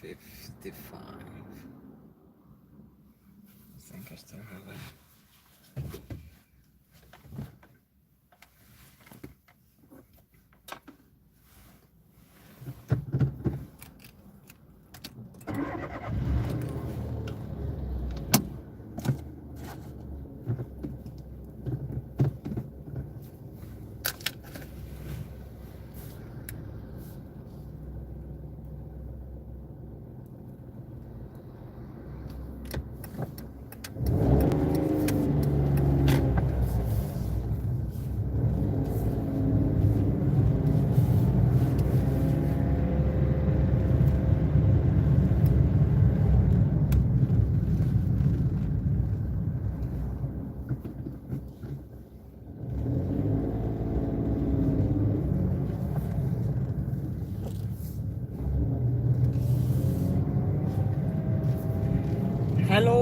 55. I think I still have it.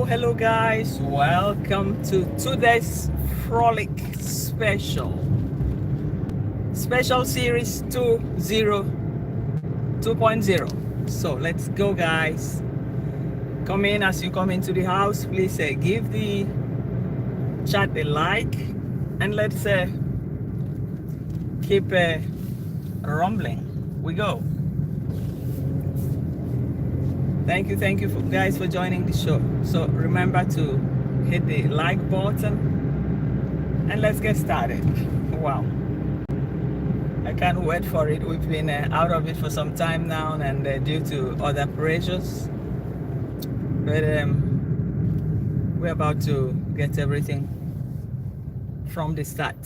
Hello guys, welcome to today's Frolic special series 2.0. So let's go guys. Come in. As you come into the house, please give the chat a like, and let's keep rumbling. We go. Thank you guys for joining the show. So remember to hit the like button and let's get started. Wow, I can't wait for it. We've been out of it for some time now, and due to other pressures, but we're about to get everything from the start.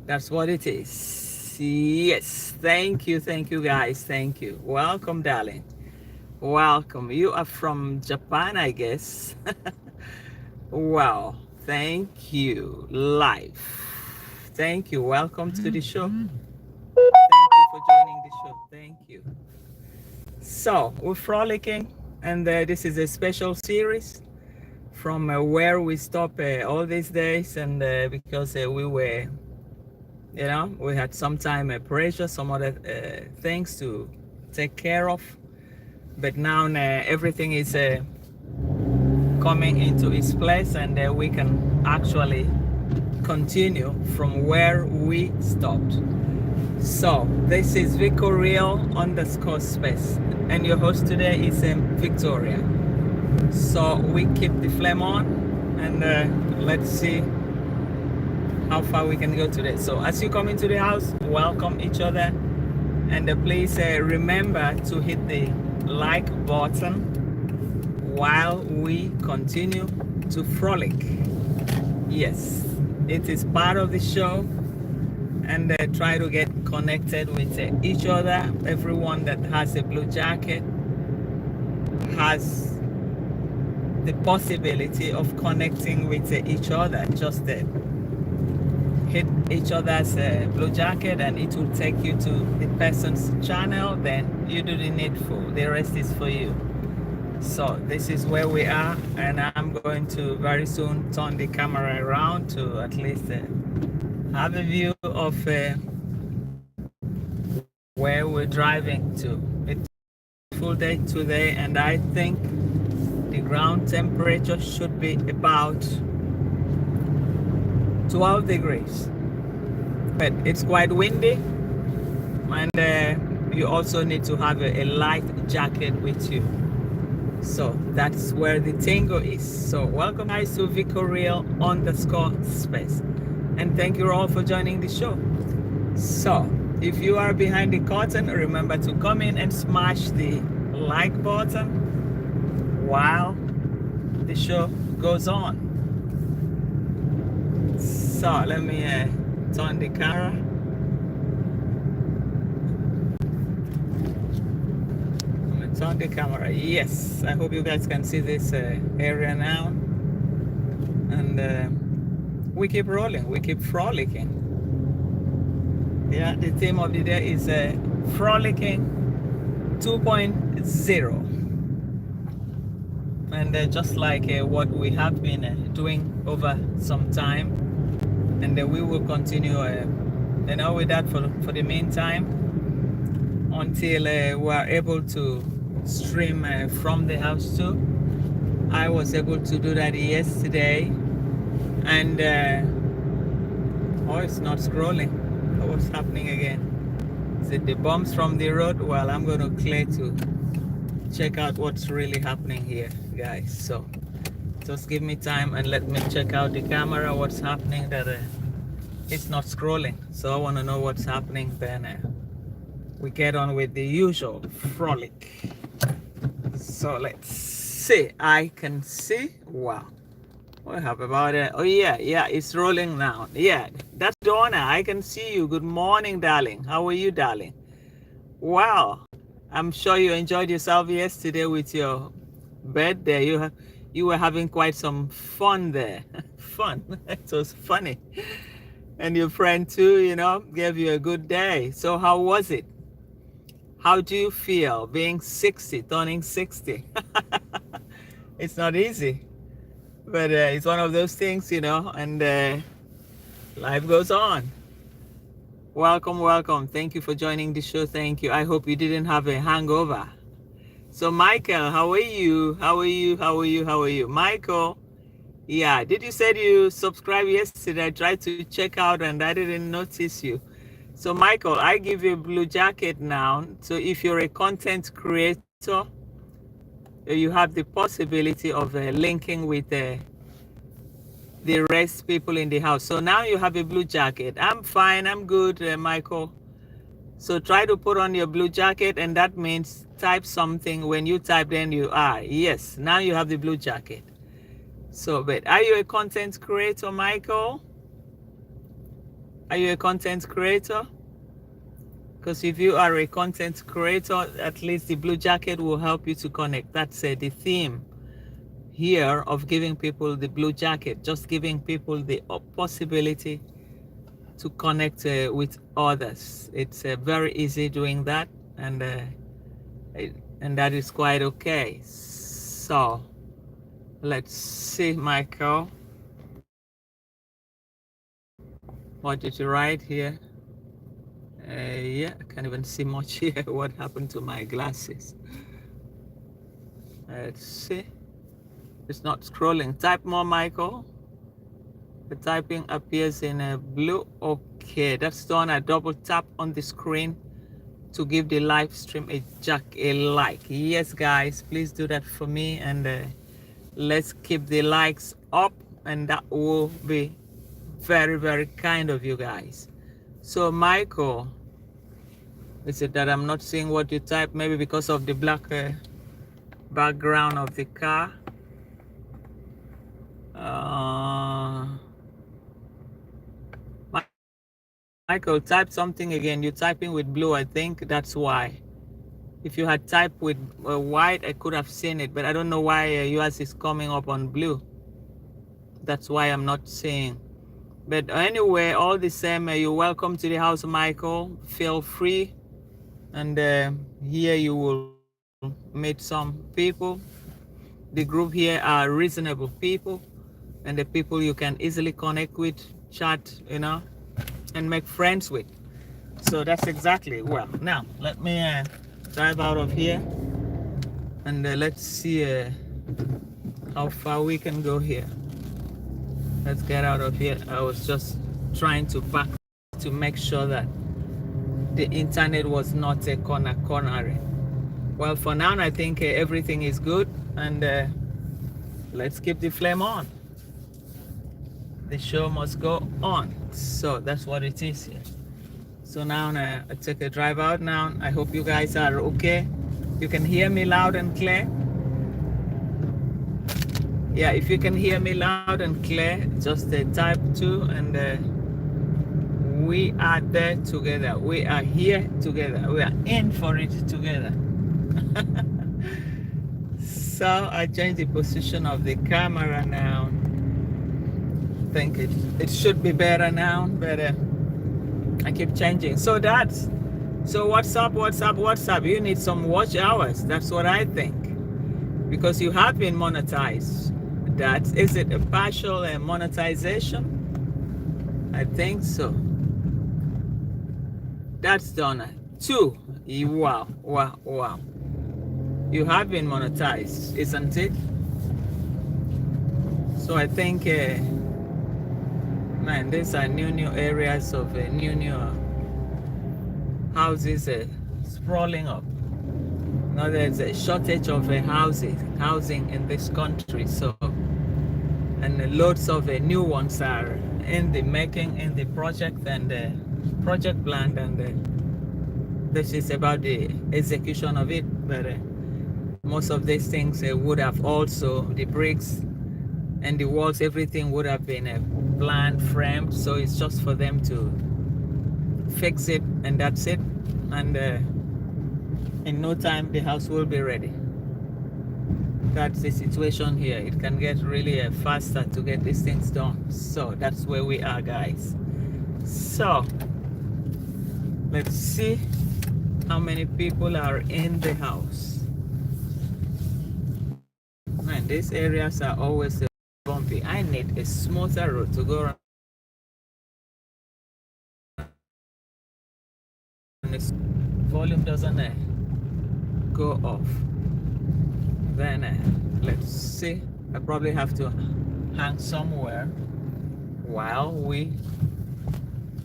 That's what it is. Yes, thank you guys. Thank you. Welcome, darling. Welcome. You are from Japan, I guess. Wow. Thank you. Live. Thank you. Welcome to the show. Thank you for joining the show. Thank you. So we're frolicking, and this is a special series from where we stop all these days, and because we were, we had some time pressure, some other things to take care of. But now everything is coming into its place, and we can actually continue from where we stopped. So this is VictoReal_space, and your host today is Victoria. So we keep the flame on, and let's see how far we can go today. So as you come into the house, welcome each other, and please remember to hit the like button while we continue to frolic. Yes, it is part of the show, and try to get connected with each other. Everyone that has a blue jacket has the possibility of connecting with each other. Just hit each other's blue jacket, and it will take you to the person's channel. Then you do the needful. The rest is for you. So this is where we are, and I'm going to very soon turn the camera around to at least have a view of where we're driving to. It's a full day today, and I think the ground temperature should be about 12 degrees, but it's quite windy, and you also need to have a light jacket with you. So that's where the tango is. So welcome guys to VictoReal_space, and thank you all for joining the show. So if you are behind the curtain, remember to come in and smash the like button while the show goes on. So let me turn the camera. Turn the camera. Yes, I hope you guys can see this area now, and we keep rolling, we keep frolicking. Yeah, the theme of the day is frolicking 2.0, and just like what we have been doing over some time, and we will continue with that for the meantime, until we are able to stream from the house too. I was able to do that yesterday, and oh, it's not scrolling. What's happening again? Is it the bumps from the road? Well, I'm going to clear to check out what's really happening here, guys. So just give me time and let me check out the camera, what's happening, that it's not scrolling. So I want to know what's happening, then we get on with the usual frolic. So let's see. I can see. Wow. What happened about it? Oh yeah, it's rolling now. Yeah, that's Donna. I can see you. Good morning, darling. How are you, darling? Wow. I'm sure you enjoyed yourself yesterday with your bed there. You were having quite some fun there. Fun. It was funny. And your friend too, you know, gave you a good day. So how was it? How do you feel being 60, turning 60? It's not easy. But it's one of those things, you know, and life goes on. Welcome. Thank you for joining the show. Thank you. I hope you didn't have a hangover. So, Michael, how are you? Michael, yeah, did you say you subscribed yesterday? I tried to check out and I didn't notice you. So, Michael, I give you a blue jacket now. So, if you're a content creator, you have the possibility of linking with the rest people in the house. So now you have a blue jacket. I'm fine. I'm good, Michael. So try to put on your blue jacket, and that means type something. When you type, then you are. Yes, now you have the blue jacket. So, but are you a content creator, Michael? Are you a content creator? Because if you are a content creator, at least the blue jacket will help you to connect. That's the theme here of giving people the blue jacket, just giving people the possibility to connect with others. It's very easy doing that, and that is quite okay. So let's see, Michael. What did you write here? Yeah, I can't even see much here. What happened to my glasses? Let's see. It's not scrolling. Type more, Michael. The typing appears in a blue. Okay, that's done. I double tap on the screen to give the live stream a like. Yes, guys, please do that for me, and let's keep the likes up, and that will be very, very kind of you guys. So, Michael, is it that I'm not seeing what you type? Maybe because of the black background of the car. Michael, type something again. You're typing with blue, I think that's why. If you had typed with white, I could have seen it, but I don't know why yours is coming up on blue. That's why I'm not seeing. But anyway, all the same, you're welcome to the house, Michael. Feel free, and here you will meet some people. The group here are reasonable people, and the people you can easily connect with, chat, you know, and make friends with. So that's exactly. Well, now let me drive out of here, and let's see how far we can go here. Let's get out of here. I was just trying to back to make sure that the internet was not a cornering. Well, for now, I think everything is good, and let's keep the flame on. The show must go on. So that's what it is here. So now I take a drive out now. I hope you guys are okay. You can hear me loud and clear. Yeah, if you can hear me loud and clear, just type 2, and we are there together. We are here together. We are in for it together. So I changed the position of the camera now. I think it should be better now, but I keep changing. So what's up? You need some watch hours. That's what I think, because you have been monetized. Is it a partial monetization? I think so. That's done. 2. Wow. you have been monetized, isn't it? So I think, man, these are new areas of new houses sprawling up. Now there's a shortage of housing in this country. So, and loads of new ones are in the making, in the project and the project plan, and this is about the execution of it. But most of these things would have also, the bricks and the walls, everything would have been planned, framed. So it's just for them to fix it, and that's it. And in no time the house will be ready. That's the situation here. It can get really faster to get these things done. So that's where we are, guys. So let's see how many people are in the house. Man, these areas are always bumpy. I need a smoother road to go around. This volume doesn't go off. Then let's see. I probably have to hang somewhere while we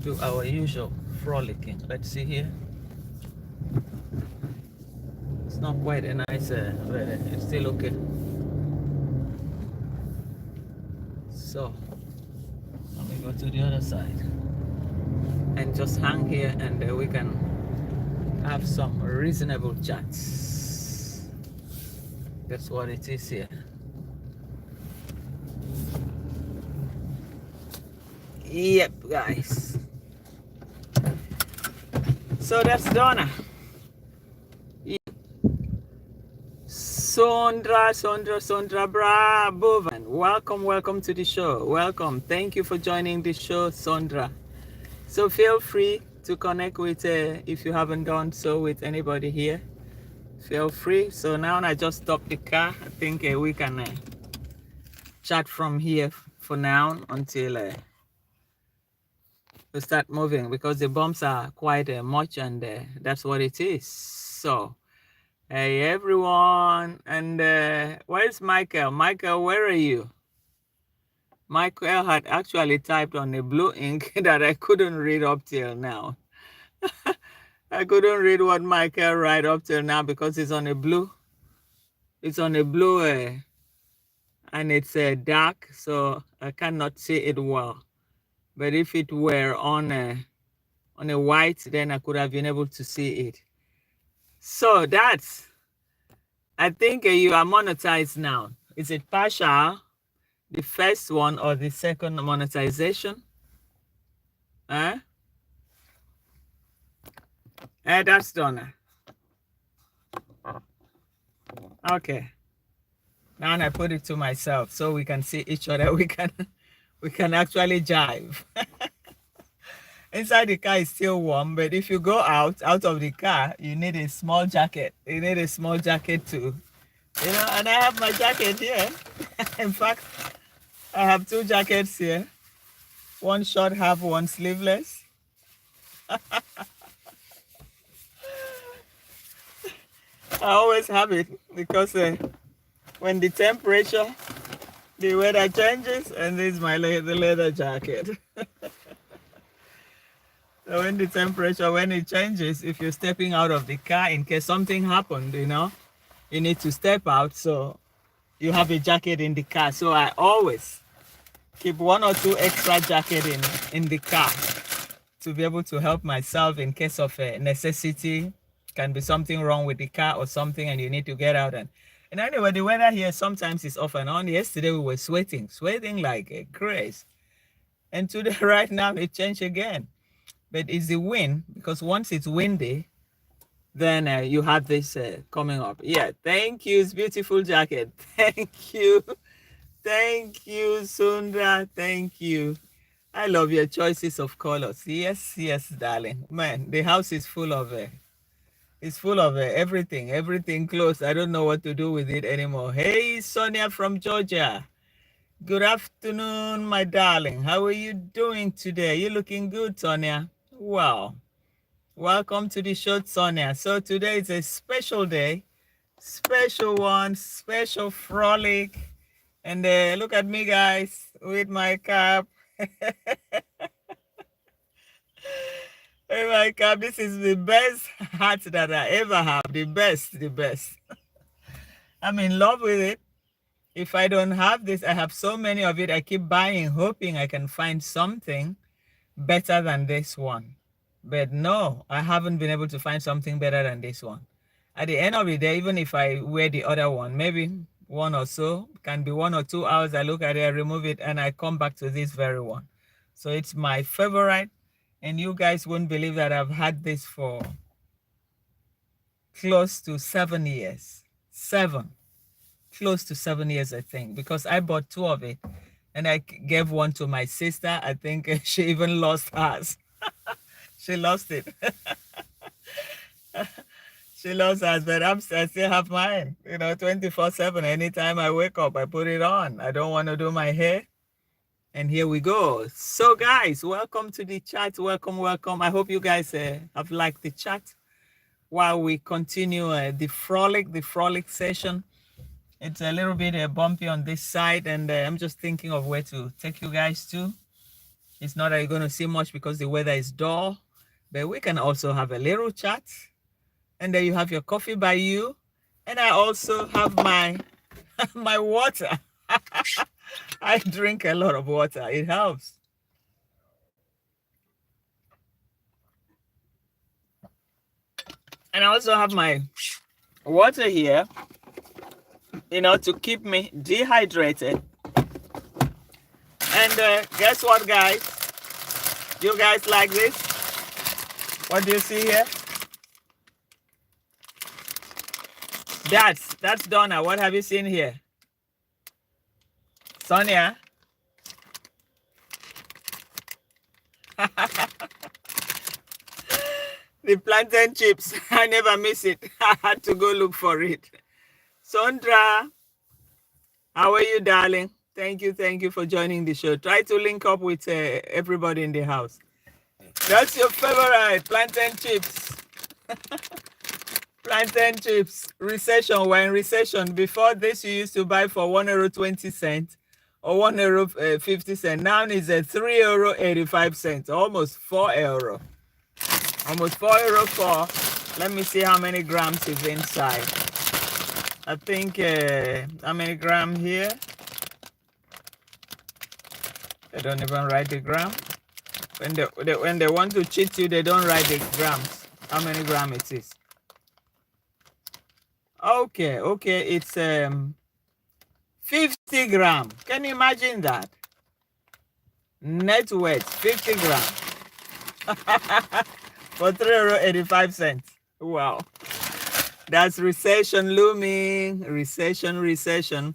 do our usual frolicking. Let's see here. It's not quite a nice, but it's still okay. So let me go to the other side and just hang here, and we can have some reasonable chats. That's what it is here. Yep, guys. So that's Donna. Sondra Bravo. Welcome to the show. Welcome. Thank you for joining the show, Sondra. So feel free to connect with, if you haven't done so, with anybody here. Feel free. So now I just stopped the car. I think we can chat from here for now until we start moving, because the bumps are quite much, and that's what it is. So hey everyone, and where's Michael? Michael, where are you? Michael had actually typed on a blue ink that I couldn't read up till now. I couldn't read what Michael write up till now because it's on a blue. It's on a blue and it's dark, so I cannot see it well. But if it were on a white, then I could have been able to see it. So that's, I think you are monetized now. Is it partial, the first one, or the second monetization? That's done. Okay. Now I put it to myself so we can see each other. We can actually jive. Inside the car is still warm, but if you go out of the car, you need a small jacket. You need a small jacket too. You know, and I have my jacket here. In fact, I have two jackets here. One short, half, one sleeveless. I always have it because when the temperature, the weather changes, and this is the leather jacket. So when the temperature, when it changes, if you're stepping out of the car, in case something happened, you know, you need to step out, so you have a jacket in the car. So I always keep one or two extra jackets in the car to be able to help myself in case of a necessity. Can be something wrong with the car or something, and you need to get out. And anyway, the weather here sometimes is off and on. Yesterday we were sweating like a craze. And today, right now, it changed again. But it's the wind, because once it's windy, then you have this coming up. Yeah, thank you. It's beautiful jacket. Thank you. Thank you, Sundra. Thank you. I love your choices of colors. Yes, darling. Man, the house is full of everything closed. I don't know what to do with it anymore. Hey, Sonia from Georgia. Good afternoon, my darling. How are you doing today? You're looking good, Sonia. Wow. Welcome to the show, Sonia. So today is a special day. Special one, special frolic. And look at me, guys, with my cap. With my cap, this is the best hat that I ever have. The best, the best. I'm in love with it. If I don't have this, I have so many of it. I keep buying, hoping I can find something better than this one. But no, I haven't been able to find something better than this one. At the end of the day, even if I wear the other one, maybe one or so, can be 1 or 2 hours, I look at it, I remove it, and I come back to this very one. So it's my favorite, and you guys won't believe that I've had this for close to 7 years. Close to 7 years, I think, because I bought 2 of it, and I gave one to my sister. I think she even lost hers. She lost it. She lost hers, but I still have mine, 24/7. Anytime I wake up, I put it on. I don't want to do my hair. And here we go. So guys, welcome to the chat. Welcome. I hope you guys have liked the chat while we continue the frolic session. It's a little bit bumpy on this side, and I'm just thinking of where to take you guys to. It's not that you're going to see much because the weather is dull, but we can also have a little chat. And then you have your coffee by you. And I also have my my water. I drink a lot of water. It helps. And I also have my water here, to keep me dehydrated. And guess what, guys? You guys like this? What do you see here? That's Donna. What have you seen here? Sonia? The plantain chips. I never miss it. I had to go look for it. Sondra, how are you, darling? Thank you for joining the show. Try to link up with everybody in the house. That's your favorite, plantain chips. Plantain chips. Recession. We're in recession. Before this, you used to buy for €1.20 or €1.50. Now it's €3.85, almost €4. Almost €4 for. Let me see how many grams is inside. I think how many grams here? They don't even write the gram. When they want to cheat you, they don't write the grams. How many grams it is? Okay, it's 50 grams. Can you imagine that? Net weight, 50 grams. For €3.85. Wow. That's recession looming. Recession.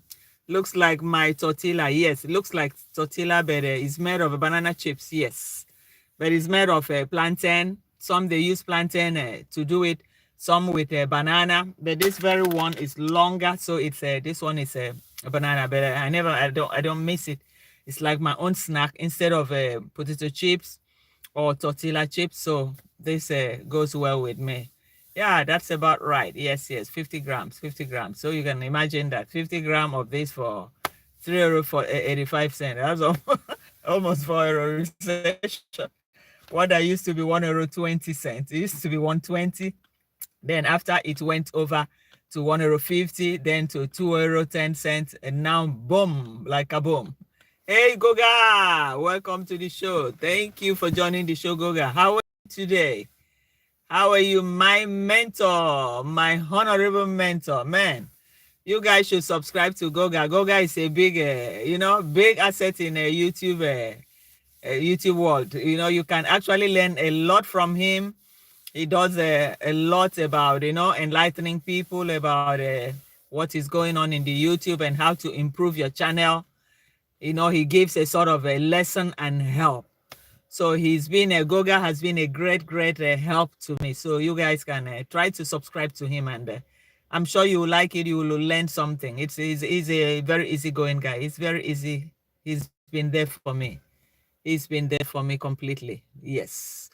Looks like my tortilla. Yes, it looks like tortilla, but it's made of banana chips. Yes, but it's made of plantain. Some they use plantain to do it. Some with banana. But this very one is longer, so it's this one is a banana. But I don't miss it. It's like my own snack instead of potato chips or tortilla chips. So this goes well with me. Yeah, that's about right. Yes, 50 grams. So you can imagine that 50 grams of this for €3.85. That's almost €4 recession. What that used to be €1.20. It used to be $1.20. Then after it went over to €1.50, then to €2.10, and now boom, like a boom. Hey Goga, welcome to the show. Thank you for joining the show, Goga. How are you today? How are you, my mentor, my honorable mentor? Man, you guys should subscribe to Goga. Goga is a big, big asset in a YouTube world. You can actually learn a lot from him. He does a lot about, enlightening people about what is going on in the YouTube and how to improve your channel. He gives a sort of a lesson and help. So Goga has been a great help to me. So you guys can try to subscribe to him, and I'm sure you will like it. You will learn something. He's a very easygoing guy. It's very easy. He's been there for me. He's been there for me completely. Yes.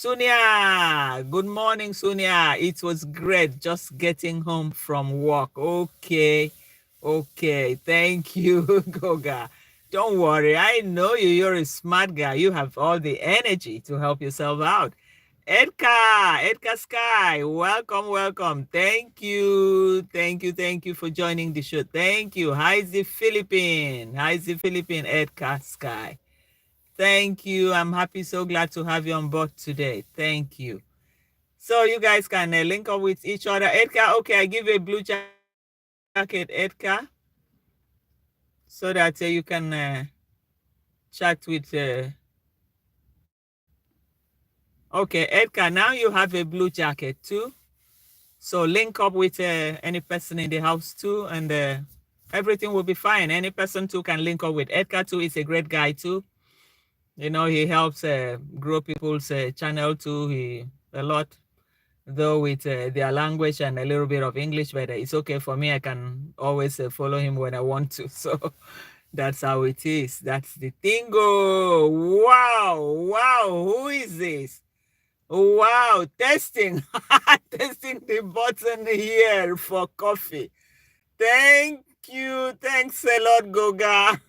Sonia, good morning, Sonia. It was great just getting home from work. Okay, thank you, Goga. Don't worry, I know you. You're a smart guy. You have all the energy to help yourself out. Edka Sky, welcome. Thank you for joining the show. Thank you. Hi, the Philippine, Edka Sky. Thank you. I'm happy, so glad to have you on board today. Thank you. So you guys can link up with each other. Edka, okay, I give you a blue jacket, Edka, so that you can chat with. Okay, Edka, now you have a blue jacket too. So link up with any person in the house too, and everything will be fine. Any person too can link up with Edka too. He's a great guy too. You know, he helps grow people's channel too. A lot, though, with their language and a little bit of English, but it's okay for me. I can always follow him when I want to. So that's how it is. That's the thing. Wow. Who is this? Wow, testing. Testing the button here for coffee. Thank you. Thanks a lot, Goga.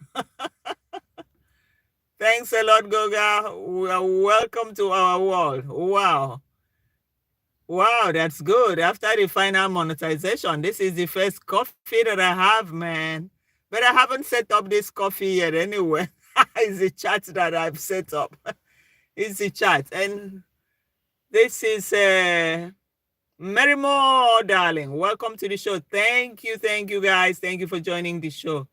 Thanks a lot, Goga. Welcome to our world. Wow, that's good. After the final monetization, this is the first coffee that I have, man. But I haven't set up this coffee yet anyway. It's the chat that I've set up. It's the chat. And this is Mary Moore, darling. Welcome to the show. Thank you, guys. Thank you for joining the show.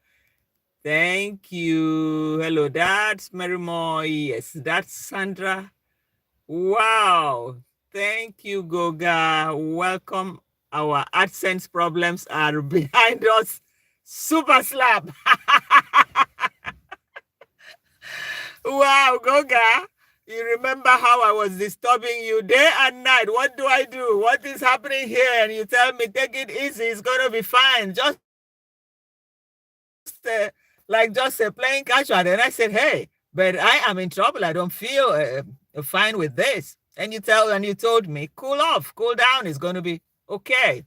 Thank you. Hello, that's Mary Moore. Yes, that's Sandra. Wow. Thank you, Goga. Welcome. Our AdSense problems are behind us. Super slap. Wow, Goga. You remember how I was disturbing you day and night? What do I do? What is happening here? And you tell me, take it easy. It's going to be fine. Just playing casual. And I said, hey, but I am in trouble. I don't feel fine with this. And you told me, cool off, cool down. It's going to be okay.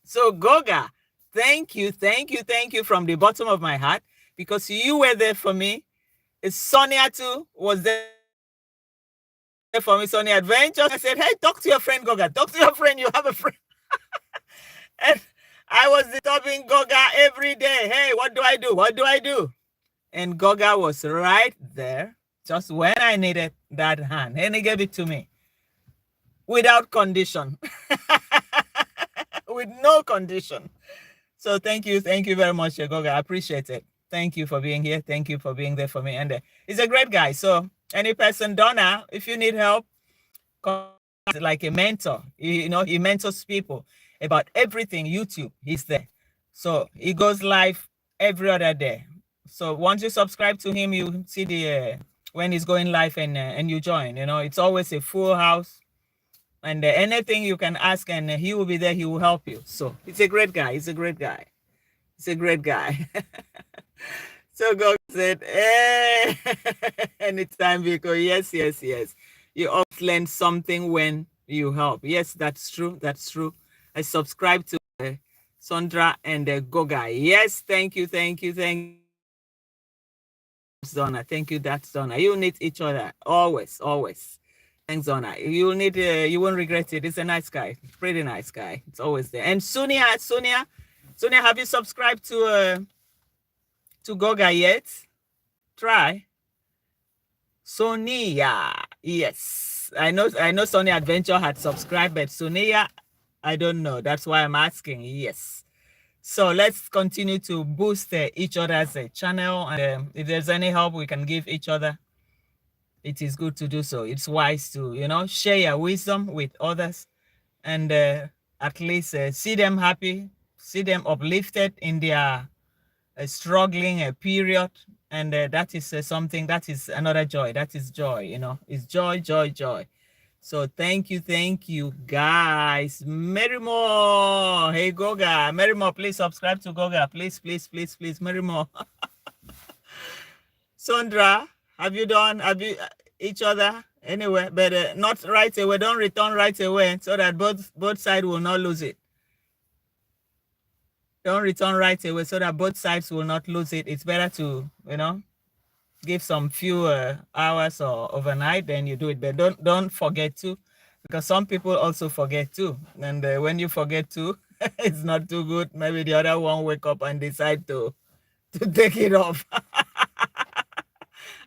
So Goga, thank you from the bottom of my heart, because you were there for me. Sonia too was there for me. Sonia Adventures. I said, hey, talk to your friend Goga. Talk to your friend. You have a friend. And I was disturbing Goga every day. Hey, what do I do? What do I do? And Goga was right there just when I needed that hand. And he gave it to me without condition. With no condition. So thank you very much, Goga. I appreciate it. Thank you for being here. Thank you for being there for me. And he's a great guy. So any person, Donna, if you need help, like a mentor, you know, he mentors people about everything YouTube. He's there. So he goes live every other day. So once you subscribe to him, you see the when he's going live and you join. You know, it's always a full house. And anything you can ask, and he will be there. He will help you. So he's a great guy. He's a great guy. So God said, hey, anytime, because yes. You always learn something when you help. Yes, that's true. I subscribe to Sandra and Goga. Yes, thank you. Donna. Thank you, that's Donna. You need each other. Always. Thanks, Donna. You won't regret it. It's a nice guy. Pretty nice guy. It's always there. And Sonia, have you subscribed to Goga yet? Try. Sonia. Yes. I know Sonia Adventure had subscribed, but Sonia, I don't know. That's why I'm asking. Yes. So let's continue to boost each other's channel. And if there's any help we can give each other, it is good to do so. It's wise to, you know, share your wisdom with others, and at least see them happy, see them uplifted in their struggling period. And that is something, that is another joy. That is joy, you know. It's joy. So thank you, guys. Mary Moore. Hey, Goga. Mary Moore, please subscribe to Goga. Please, Mary Moore. Sandra, have you each other? anyway, but not right away. Don't return right away so that both sides will not lose it. Don't return right away so that both sides will not lose it. It's better to, give some few hours or overnight, then you do it. But don't forget to, because some people also forget too. And when you forget to, it's not too good. Maybe the other one wake up and decide to take it off.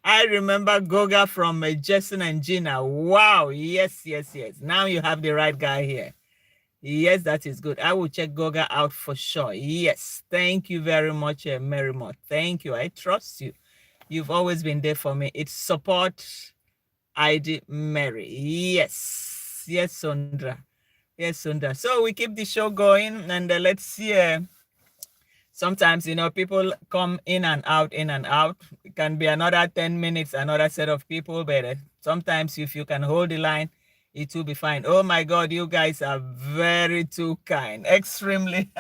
I remember Goga from Jason and Gina. Wow, yes. Now you have the right guy here. Yes, that is good. I will check Goga out for sure. Yes, thank you very much, Merrimore. Thank you. I trust you. You've always been there for me. It's support ID Mary. Yes, Sandra. Yes, Sandra. So we keep the show going, and let's see. Sometimes, people come in and out. It can be another 10 minutes, another set of people, but sometimes if you can hold the line, it will be fine. Oh my God, you guys are very too kind. Extremely.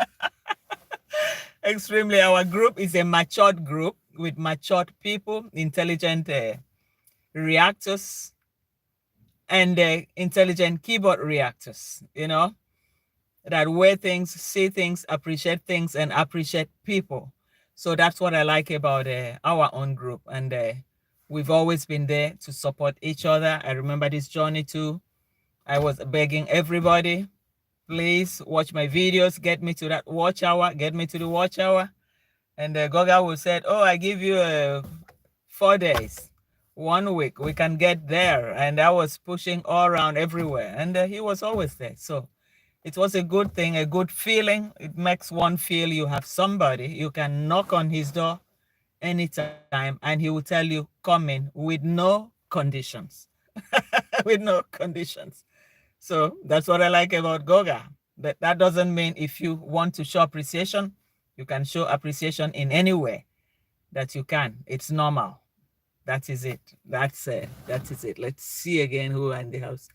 Extremely. Our group is a matured group with matured people, intelligent reactors, and intelligent keyboard reactors, that weigh things, see things, appreciate things, and appreciate people. So that's what I like about our own group. And we've always been there to support each other. I remember this journey too. I was begging everybody, please watch my videos, get me to that watch hour, get me to the watch hour. And Goga will say, oh, I give you 4 days, 1 week, we can get there. And I was pushing all around everywhere. And he was always there. So it was a good thing, a good feeling. It makes one feel you have somebody. You can knock on his door anytime and he will tell you, come in with no conditions. With no conditions. So that's what I like about Goga. But that doesn't mean if you want to show appreciation, you can show appreciation in any way that you can. It's normal. That is it. That is it. Let's see again who are in the house.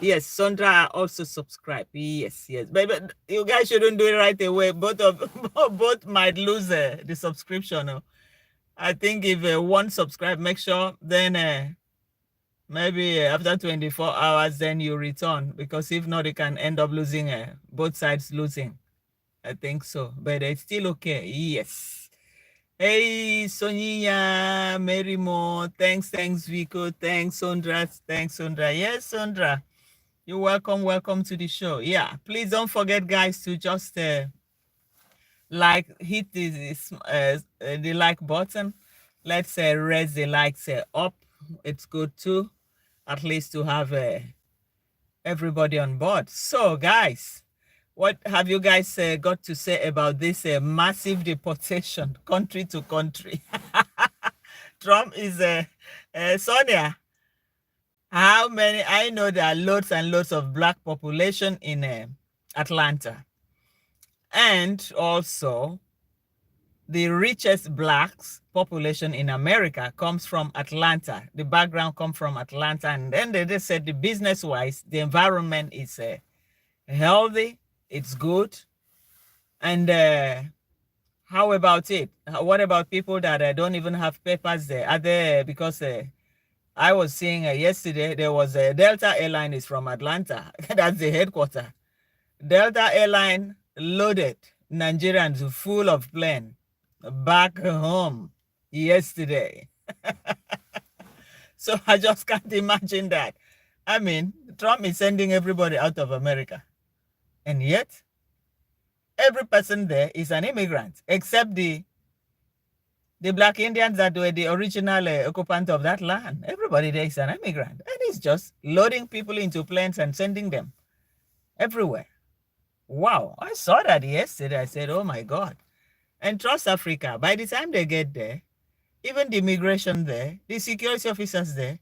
Yes, Sandra also subscribe. Yes. But you guys shouldn't do it right away. Both might lose the subscription. I think if one subscribe, make sure then maybe after 24 hours, then you return, because if not, you can end up losing, both sides losing. I think so, but it's still okay. Yes. Hey, Sonia, Merimo, thanks, Vico, thanks, Sandra. Yes, Sandra, you're welcome to the show. Yeah, please don't forget, guys, to just hit the like button. Let's raise the likes up. It's good too, at least to have everybody on board. So, guys, what have you guys got to say about this massive deportation, country to country? Trump is Sonia. How many? I know there are loads and loads of black population in Atlanta, and also the richest blacks population in America comes from Atlanta. The background comes from Atlanta. And then they just said the business-wise, the environment is healthy, it's good. And how about it? What about people that don't even have papers there? Are there, because I was seeing yesterday, there was a Delta Airline is from Atlanta. That's the headquarters. Delta Airline loaded Nigerians full of plane back home yesterday. So I just can't imagine that. I mean, Trump is sending everybody out of America. And yet, every person there is an immigrant, except the black Indians that were the original occupant of that land. Everybody there is an immigrant. And he's just loading people into planes and sending them everywhere. Wow, I saw that yesterday. I said, oh my God. And trust Africa, by the time they get there, even the immigration there, the security officers there,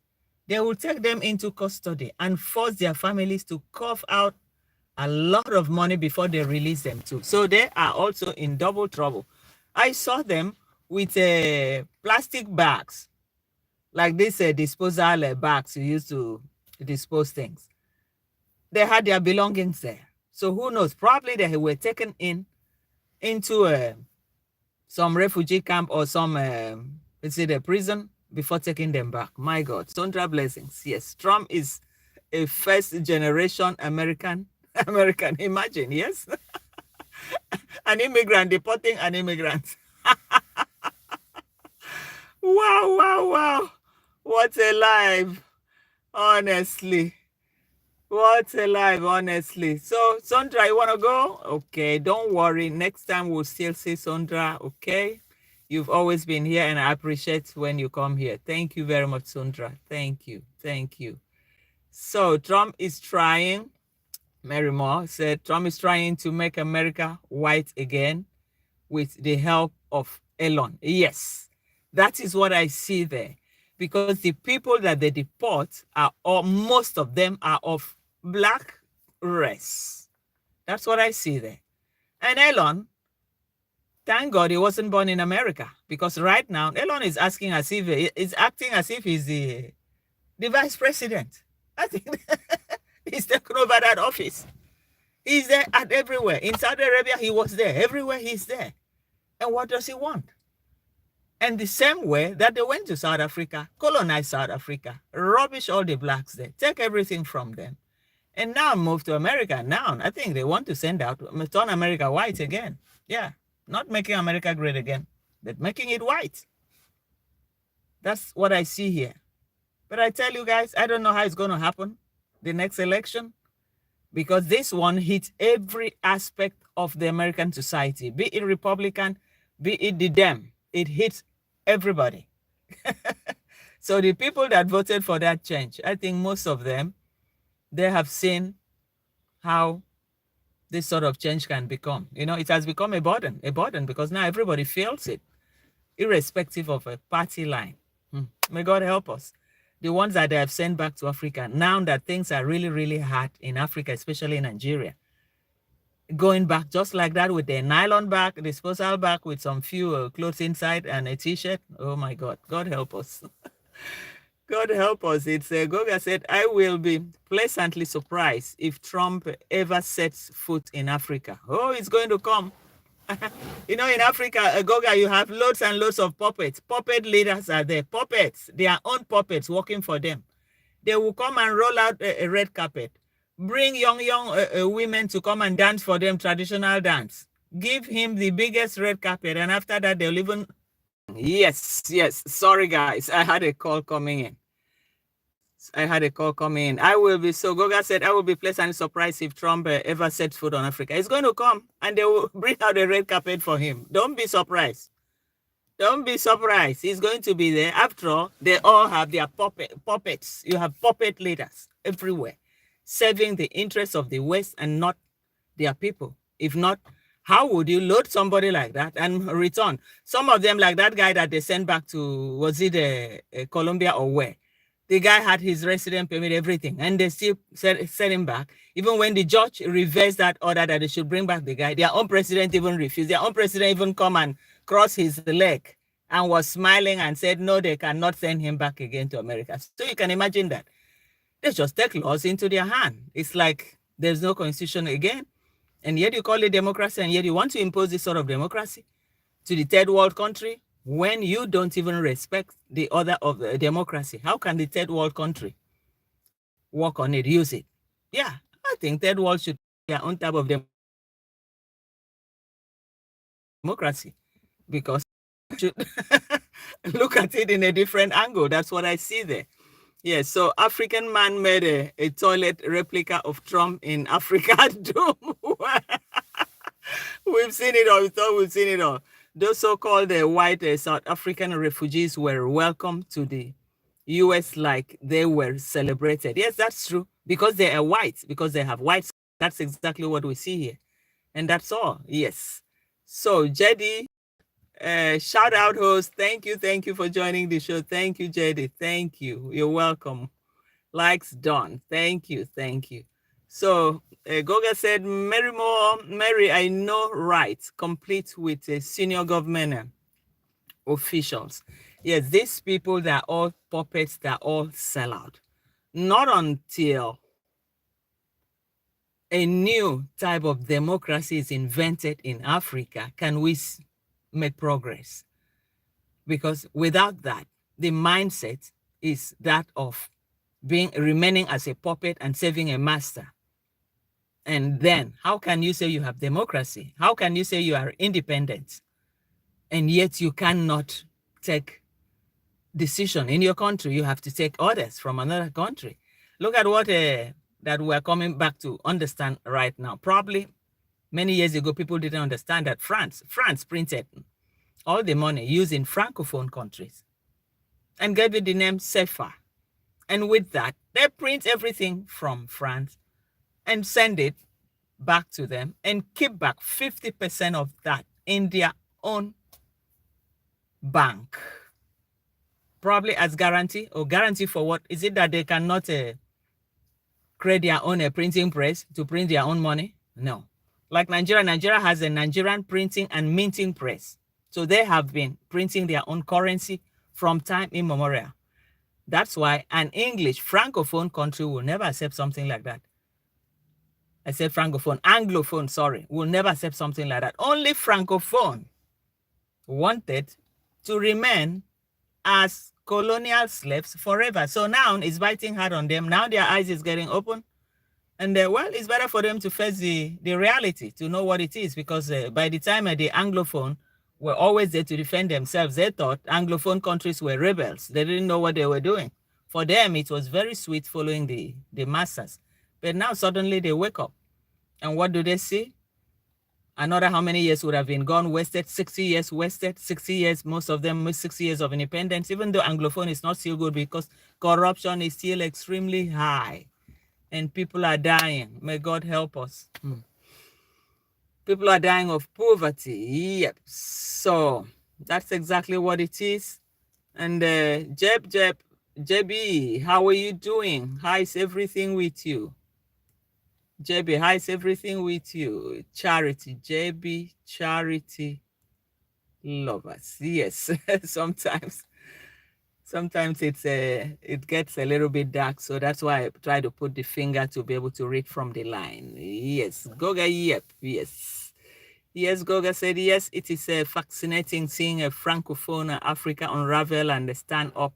they will take them into custody and force their families to cough out a lot of money before they release them too. So they are also in double trouble. I saw them with plastic bags, like this disposal bags you use to dispose things. They had their belongings there. So who knows? Probably they were taken into some refugee camp or some, is it a prison before taking them back. My God, Sondra blessings. Yes, Trump is a first generation American. Imagine, yes, an immigrant deporting an immigrant. Wow, wow, wow! What a life, honestly. What a life, honestly. So, Sondra, you want to go? Okay, don't worry. Next time we'll still see Sondra, okay? You've always been here, and I appreciate when you come here. Thank you very much, Sondra. Thank you. Thank you. So, Trump is trying, Mary Moore said, Trump is trying to make America white again with the help of Elon. Yes, that is what I see there. Because the people that they deport are, or most of them are of black race. That's what I see there. And Elon, thank God he wasn't born in America, because right now Elon is acting as if he's the vice president. I think he's taken over that office. He's there at everywhere. In Saudi Arabia, he was there. Everywhere he's there. And what does he want? And the same way that they went to South Africa, colonized South Africa, rubbish all the blacks there, take everything from them, and now move to America. Now, I think they want to send out, turn America white again. Yeah, not making America great again, but making it white. That's what I see here. But I tell you guys, I don't know how it's going to happen, the next election, because this one hits every aspect of the American society, be it Republican, be it the Dem. It hits everybody. So the people that voted for that change, I think most of them, they have seen how this sort of change can become. You know, it has become a burden because now everybody feels it, irrespective of a party line. May God help us. The ones that they have sent back to Africa, now that things are really, really hard in Africa, especially in Nigeria, going back just like that with their nylon bag, disposal bag with some few clothes inside and a t-shirt. Oh my God, God help us. God help us. It's Goga said, I will be pleasantly surprised if Trump ever sets foot in Africa. Oh, it's going to come. You know, in Africa, Goga, you have loads and loads of puppets. Puppet leaders are there. Puppets, their own puppets working for them. They will come and roll out a red carpet. Bring young women to come and dance for them, traditional dance. Give him the biggest red carpet, and after that, they'll even... Yes. Sorry, guys. I had a call coming in. I will be, so Goga said, I will be pleasantly surprised if Trump ever sets foot on Africa. It's going to come, and they will bring out a red carpet for him. Don't be surprised. Don't be surprised. He's going to be there. After all, they all have their puppets. You have puppet leaders everywhere, serving the interests of the West and not their people. If not, how would you load somebody like that and return? Some of them, like that guy that they sent back to, was it Colombia or where? The guy had his resident permit, everything, and they still sent him back. Even when the judge reversed that order that they should bring back the guy, their own president even refused. Their own president even come and cross his leg and was smiling and said, no, they cannot send him back again to America. So you can imagine that. They just take laws into their hand. It's like there's no constitution again. And yet you call it democracy, and yet you want to impose this sort of democracy to the third world country when you don't even respect the order of the democracy. How can the third world country work on it, use it? Yeah, I think third world should be their own type of democracy, because should look at it in a different angle. That's what I see there. Yes, so African man made a toilet replica of Trump in Africa. We've seen it all. We thought we've seen it all. Those so-called white South African refugees were welcomed to the U.S. like they were celebrated. Yes, that's true. Because they are white, because they have white. That's exactly what we see here. And that's all. Yes. So, Jedi, shout out host. Thank you for joining the show. Thank you, Jedi. Thank you. You're welcome. Likes done. Thank you. So Goga said, Mary, I know, right, complete with senior government officials. Yes, these people, they're all puppets, they're all sellout. Not until a new type of democracy is invented in Africa can we make progress. Because without that, the mindset is that of remaining as a puppet and serving a master. And then how can you say you have democracy? How can you say you are independent? And yet you cannot take decision in your country. You have to take orders from another country. Look at what that we're coming back to understand right now. Probably many years ago, people didn't understand that France printed all the money used in Francophone countries and gave it the name CFA. And with that, they print everything from France and send it back to them and keep back 50% of that in their own bank. Probably as guarantee, or guarantee for what? Is it that they cannot create their own printing press to print their own money? No. Like Nigeria has a Nigerian printing and minting press. So they have been printing their own currency from time immemorial. That's why an English Francophone country will never accept something like that. I said Francophone, Anglophone, sorry, will never accept something like that. Only Francophone wanted to remain as colonial slaves forever. So now it's biting hard on them. Now their eyes is getting open. And well, it's better for them to face the reality, to know what it is, because by the time the Anglophone were always there to defend themselves, they thought Anglophone countries were rebels. They didn't know what they were doing. For them, it was very sweet following the masters. But now suddenly they wake up. And what do they see? Another how many years would have been gone, wasted, 60 years wasted, 60 years, most of them 60 years of independence, even though Anglophone is not still good because corruption is still extremely high and people are dying. May God help us. People are dying of poverty. Yep. So that's exactly what it is. And JB, how are you doing? How is everything with you? JB, how is everything with you? Charity, JB, charity lovers. Yes, sometimes it gets a little bit dark, so that's why I try to put the finger to be able to read from the line. Yes, Goga, yep, yes. Yes, Goga said, yes, it is fascinating seeing a Francophone Africa unravel and stand up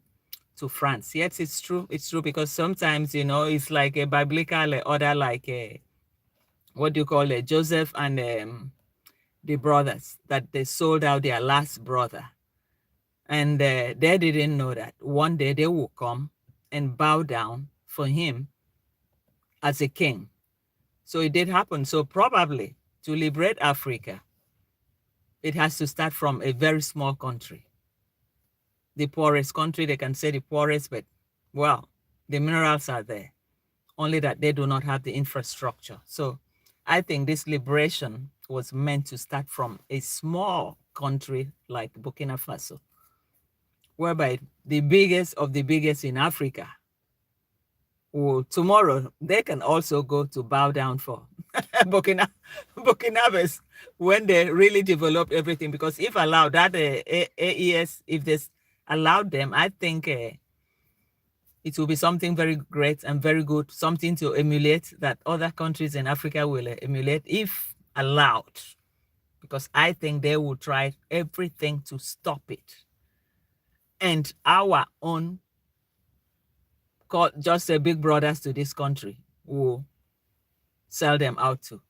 to France. Yes, it's true. It's true because sometimes, you know, it's like a biblical order, like what do you call it? Joseph and the brothers, that they sold out their last brother. And they didn't know that one day they will come and bow down for him as a king. So it did happen. So probably to liberate Africa, it has to start from a very small country. The poorest country, they can say the poorest, but well, the minerals are there. Only that they do not have the infrastructure. So I think this liberation was meant to start from a small country like Burkina Faso, whereby the biggest of the biggest in Africa, tomorrow they can also go to bow down for Burkinabes when they really develop everything. Because if allowed, that AES, if they allowed them, I think it will be something very great and very good, something to emulate that other countries in Africa will emulate if allowed. Because I think they will try everything to stop it. And our own, just big brothers to this country, will sell them out to.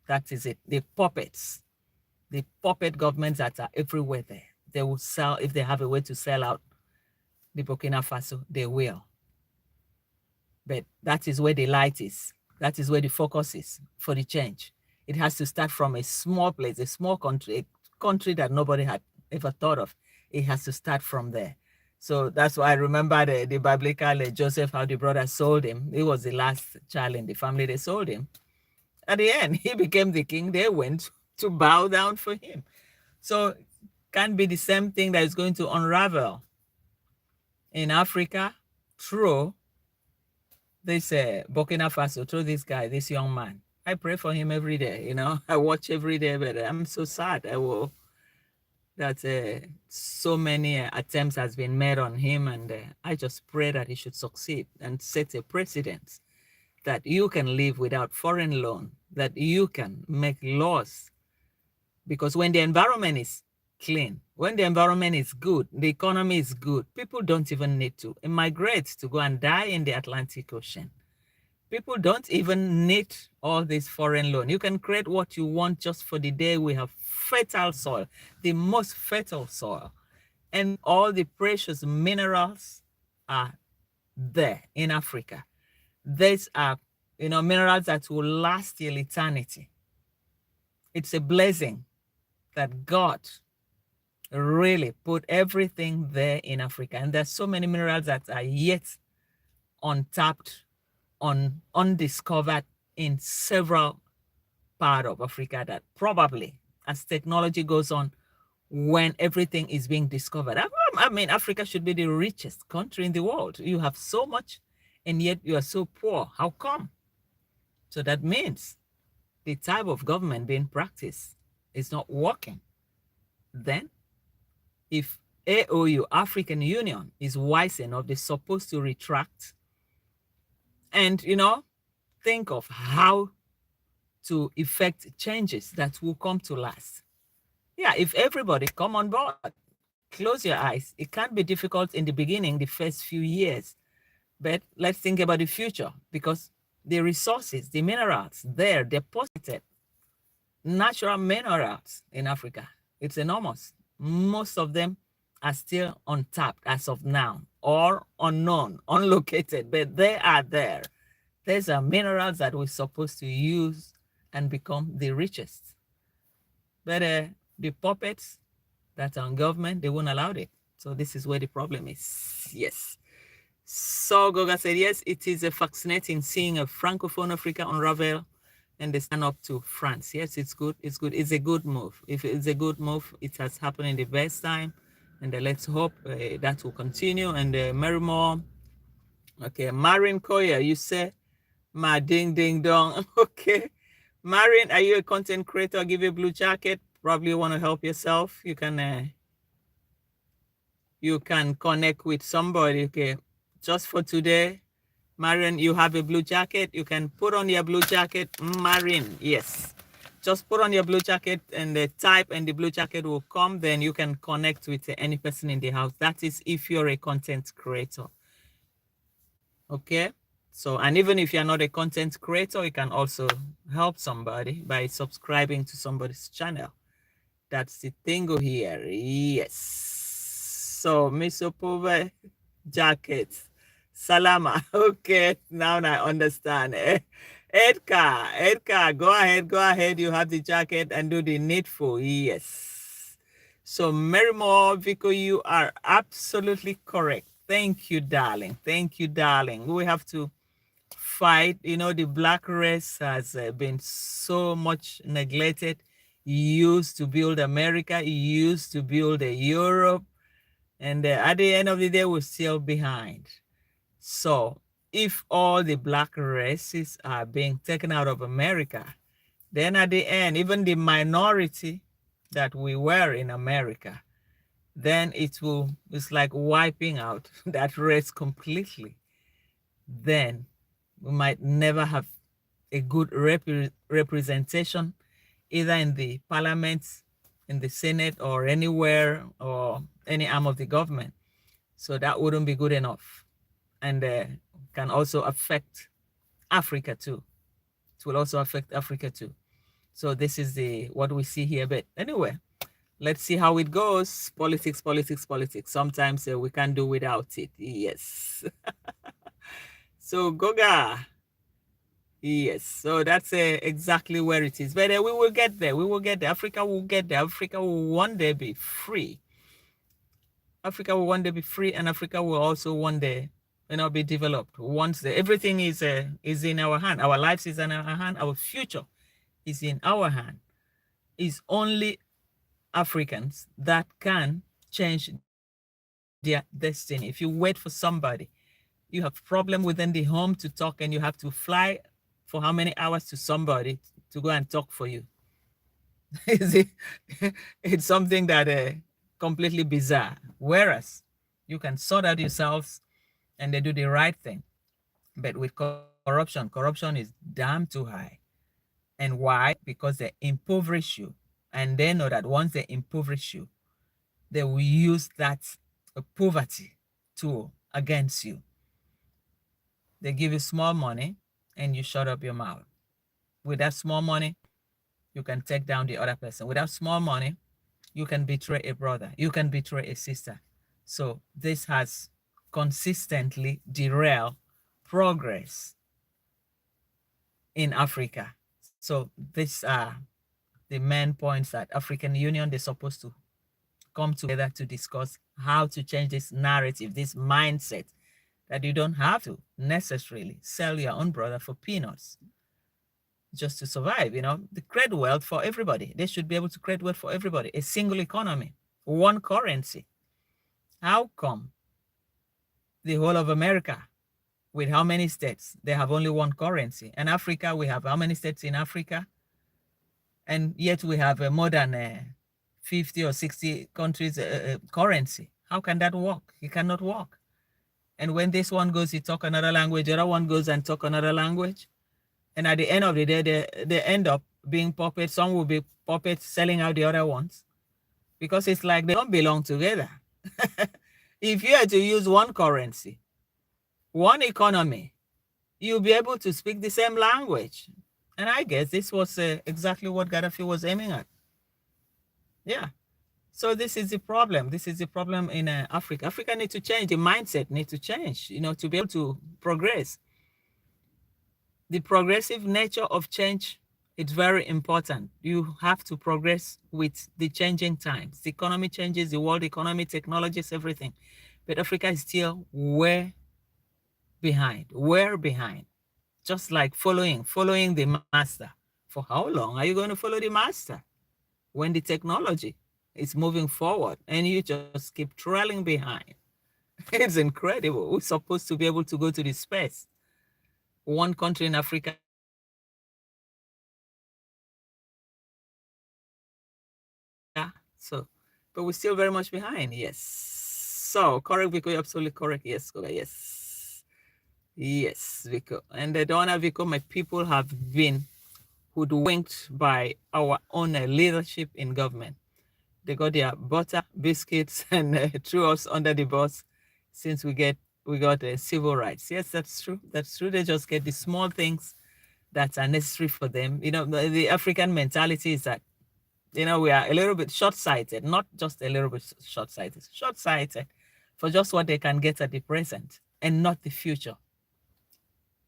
That is it. The puppets, the puppet governments that are everywhere there, they will sell, if they have a way to sell out the Burkina Faso, they will. But that is where the light is. That is where the focus is for the change. It has to start from a small place, a small country, a country that nobody had ever thought of. It has to start from there. So that's why I remember the biblical Joseph, how the brothers sold him. He was the last child in the family. They sold him. At the end, he became the king. They went to bow down for him. So it can't be the same thing that is going to unravel in Africa through this Burkina Faso, through this guy, this young man. I pray for him every day. You know, I watch every day, but I'm so sad. That so many attempts has been made on him, and I just pray that he should succeed and set a precedent that you can live without foreign loan, that you can make laws, because when the environment is clean, When the environment is good, the economy is good, people don't even need to immigrate to go and die in the Atlantic Ocean. People don't even need all this foreign loan. You can create what you want just for the day we have fertile soil, the most fertile soil. And all the precious minerals are there in Africa. These are, minerals that will last till eternity. It's a blessing that God really put everything there in Africa. And there's so many minerals that are yet untapped, undiscovered in several parts of Africa that probably, as technology goes on, when everything is being discovered. I mean, Africa should be the richest country in the world. You have so much, and yet you are so poor. How come? So that means the type of government being practiced is not working. Then, if AOU, African Union, is wise enough, they're supposed to retract and, think of how to effect changes that will come to last. Yeah, if everybody come on board, close your eyes. It can be difficult in the beginning, the first few years, but let's think about the future, because the resources, the minerals there deposited, natural minerals in Africa, it's enormous. Most of them are still untapped as of now, or unknown, unlocated, but they are there. These are minerals that we're supposed to use and become the richest. But the puppets that are on government, they won't allow it. So this is where the problem is. Yes. So Goga said, yes, it is fascinating seeing a Francophone Africa unravel and they stand up to France. Yes, it's good. It's good. It's a good move. If it's a good move, it has happened in the best time. And let's hope that will continue. And Marymore, okay, Marin Koya, you say, ma ding ding dong. Okay. Marin, are you a content creator? I'll give you a blue jacket. Probably want to help yourself. You can connect with somebody. Okay. Just for today, Marin, you have a blue jacket. You can put on your blue jacket. Marin, yes. Just put on your blue jacket and type and the blue jacket will come. Then you can connect with any person in the house. That is if you're a content creator. Okay. So, and even if you're not a content creator, you can also help somebody by subscribing to somebody's channel. That's the thing here. Yes. So, Misopova jacket. Salama. Okay. Now I understand. Edka, go ahead. You have the jacket and do the needful. Yes. So, Marymore, Vico, you are absolutely correct. Thank you, darling. Thank you, darling. We have to fight. The black race has been so much neglected. Used to build America, used to build Europe, and at the end of the day, we're still behind. So if all the black races are being taken out of America, then at the end, even the minority that we were in America, then it's like wiping out that race completely. Then we might never have a good representation, either in the parliament, in the Senate, or anywhere, or any arm of the government. So that wouldn't be good enough. And can also affect Africa too. It will also affect Africa too. So this is what we see here. But anyway, let's see how it goes. Politics. Sometimes we can't do without it. Yes. So Goga. Yes, so that's exactly where it is. But we will get there. We will get there. Africa will get there. Africa will one day be free. Africa will one day be free, and Africa will also one day, be developed. Once everything is in our hand, our lives is in our hand, our future is in our hand. It's only Africans that can change their destiny. If you wait for somebody, you have problem within the home to talk, and you have to fly for how many hours to somebody to go and talk for you. It's something that completely bizarre. Whereas you can sort out yourselves and they do the right thing. But with corruption is damn too high. And why? Because they impoverish you. And they know that once they impoverish you, they will use that poverty tool against you. They give you small money and you shut up your mouth. With that small money, you can take down the other person. With that small money, you can betray a brother. You can betray a sister. So this has consistently derailed progress in Africa. So these are the main points that African Union, they're supposed to come together to discuss how to change this narrative, this mindset that you don't have to necessarily sell your own brother for peanuts just to survive. You know, they create wealth for everybody. They should be able to create wealth for everybody. A single economy, one currency. How come the whole of America, with how many states, they have only one currency? And Africa, we have how many states in Africa? And yet we have more than 50 or 60 countries currency. How can that work? It cannot work. And when this one goes, he talk another language, the other one goes and talk another language. And at the end of the day, they end up being puppets. Some will be puppets selling out the other ones because it's like they don't belong together. If you had to use one currency, one economy, you'll be able to speak the same language. And I guess this was exactly what Gaddafi was aiming at. Yeah. So this is the problem. This is the problem in Africa. Africa needs to change. The mindset needs to change, you know, to be able to progress. The progressive nature of change is very important. You have to progress with the changing times. The economy changes, the world economy, technologies, everything. But Africa is still way behind, just like following the master. For how long are you going to follow the master when the technology is moving forward and you just keep trailing behind? It's incredible. We're supposed to be able to go to the space. One country in Africa so, but we're still very much behind. Yes. So correct, Vico, you're absolutely correct. Yes, yes, Vico. And the Donna Vico, my people have been hoodwinked by our own leadership in government. They got their butter, biscuits, and threw us under the bus since we got civil rights. Yes, that's true. That's true. They just get the small things that are necessary for them. You know, the African mentality is that, you know, we are a little bit short-sighted, not just a little bit short-sighted for just what they can get at the present and not the future.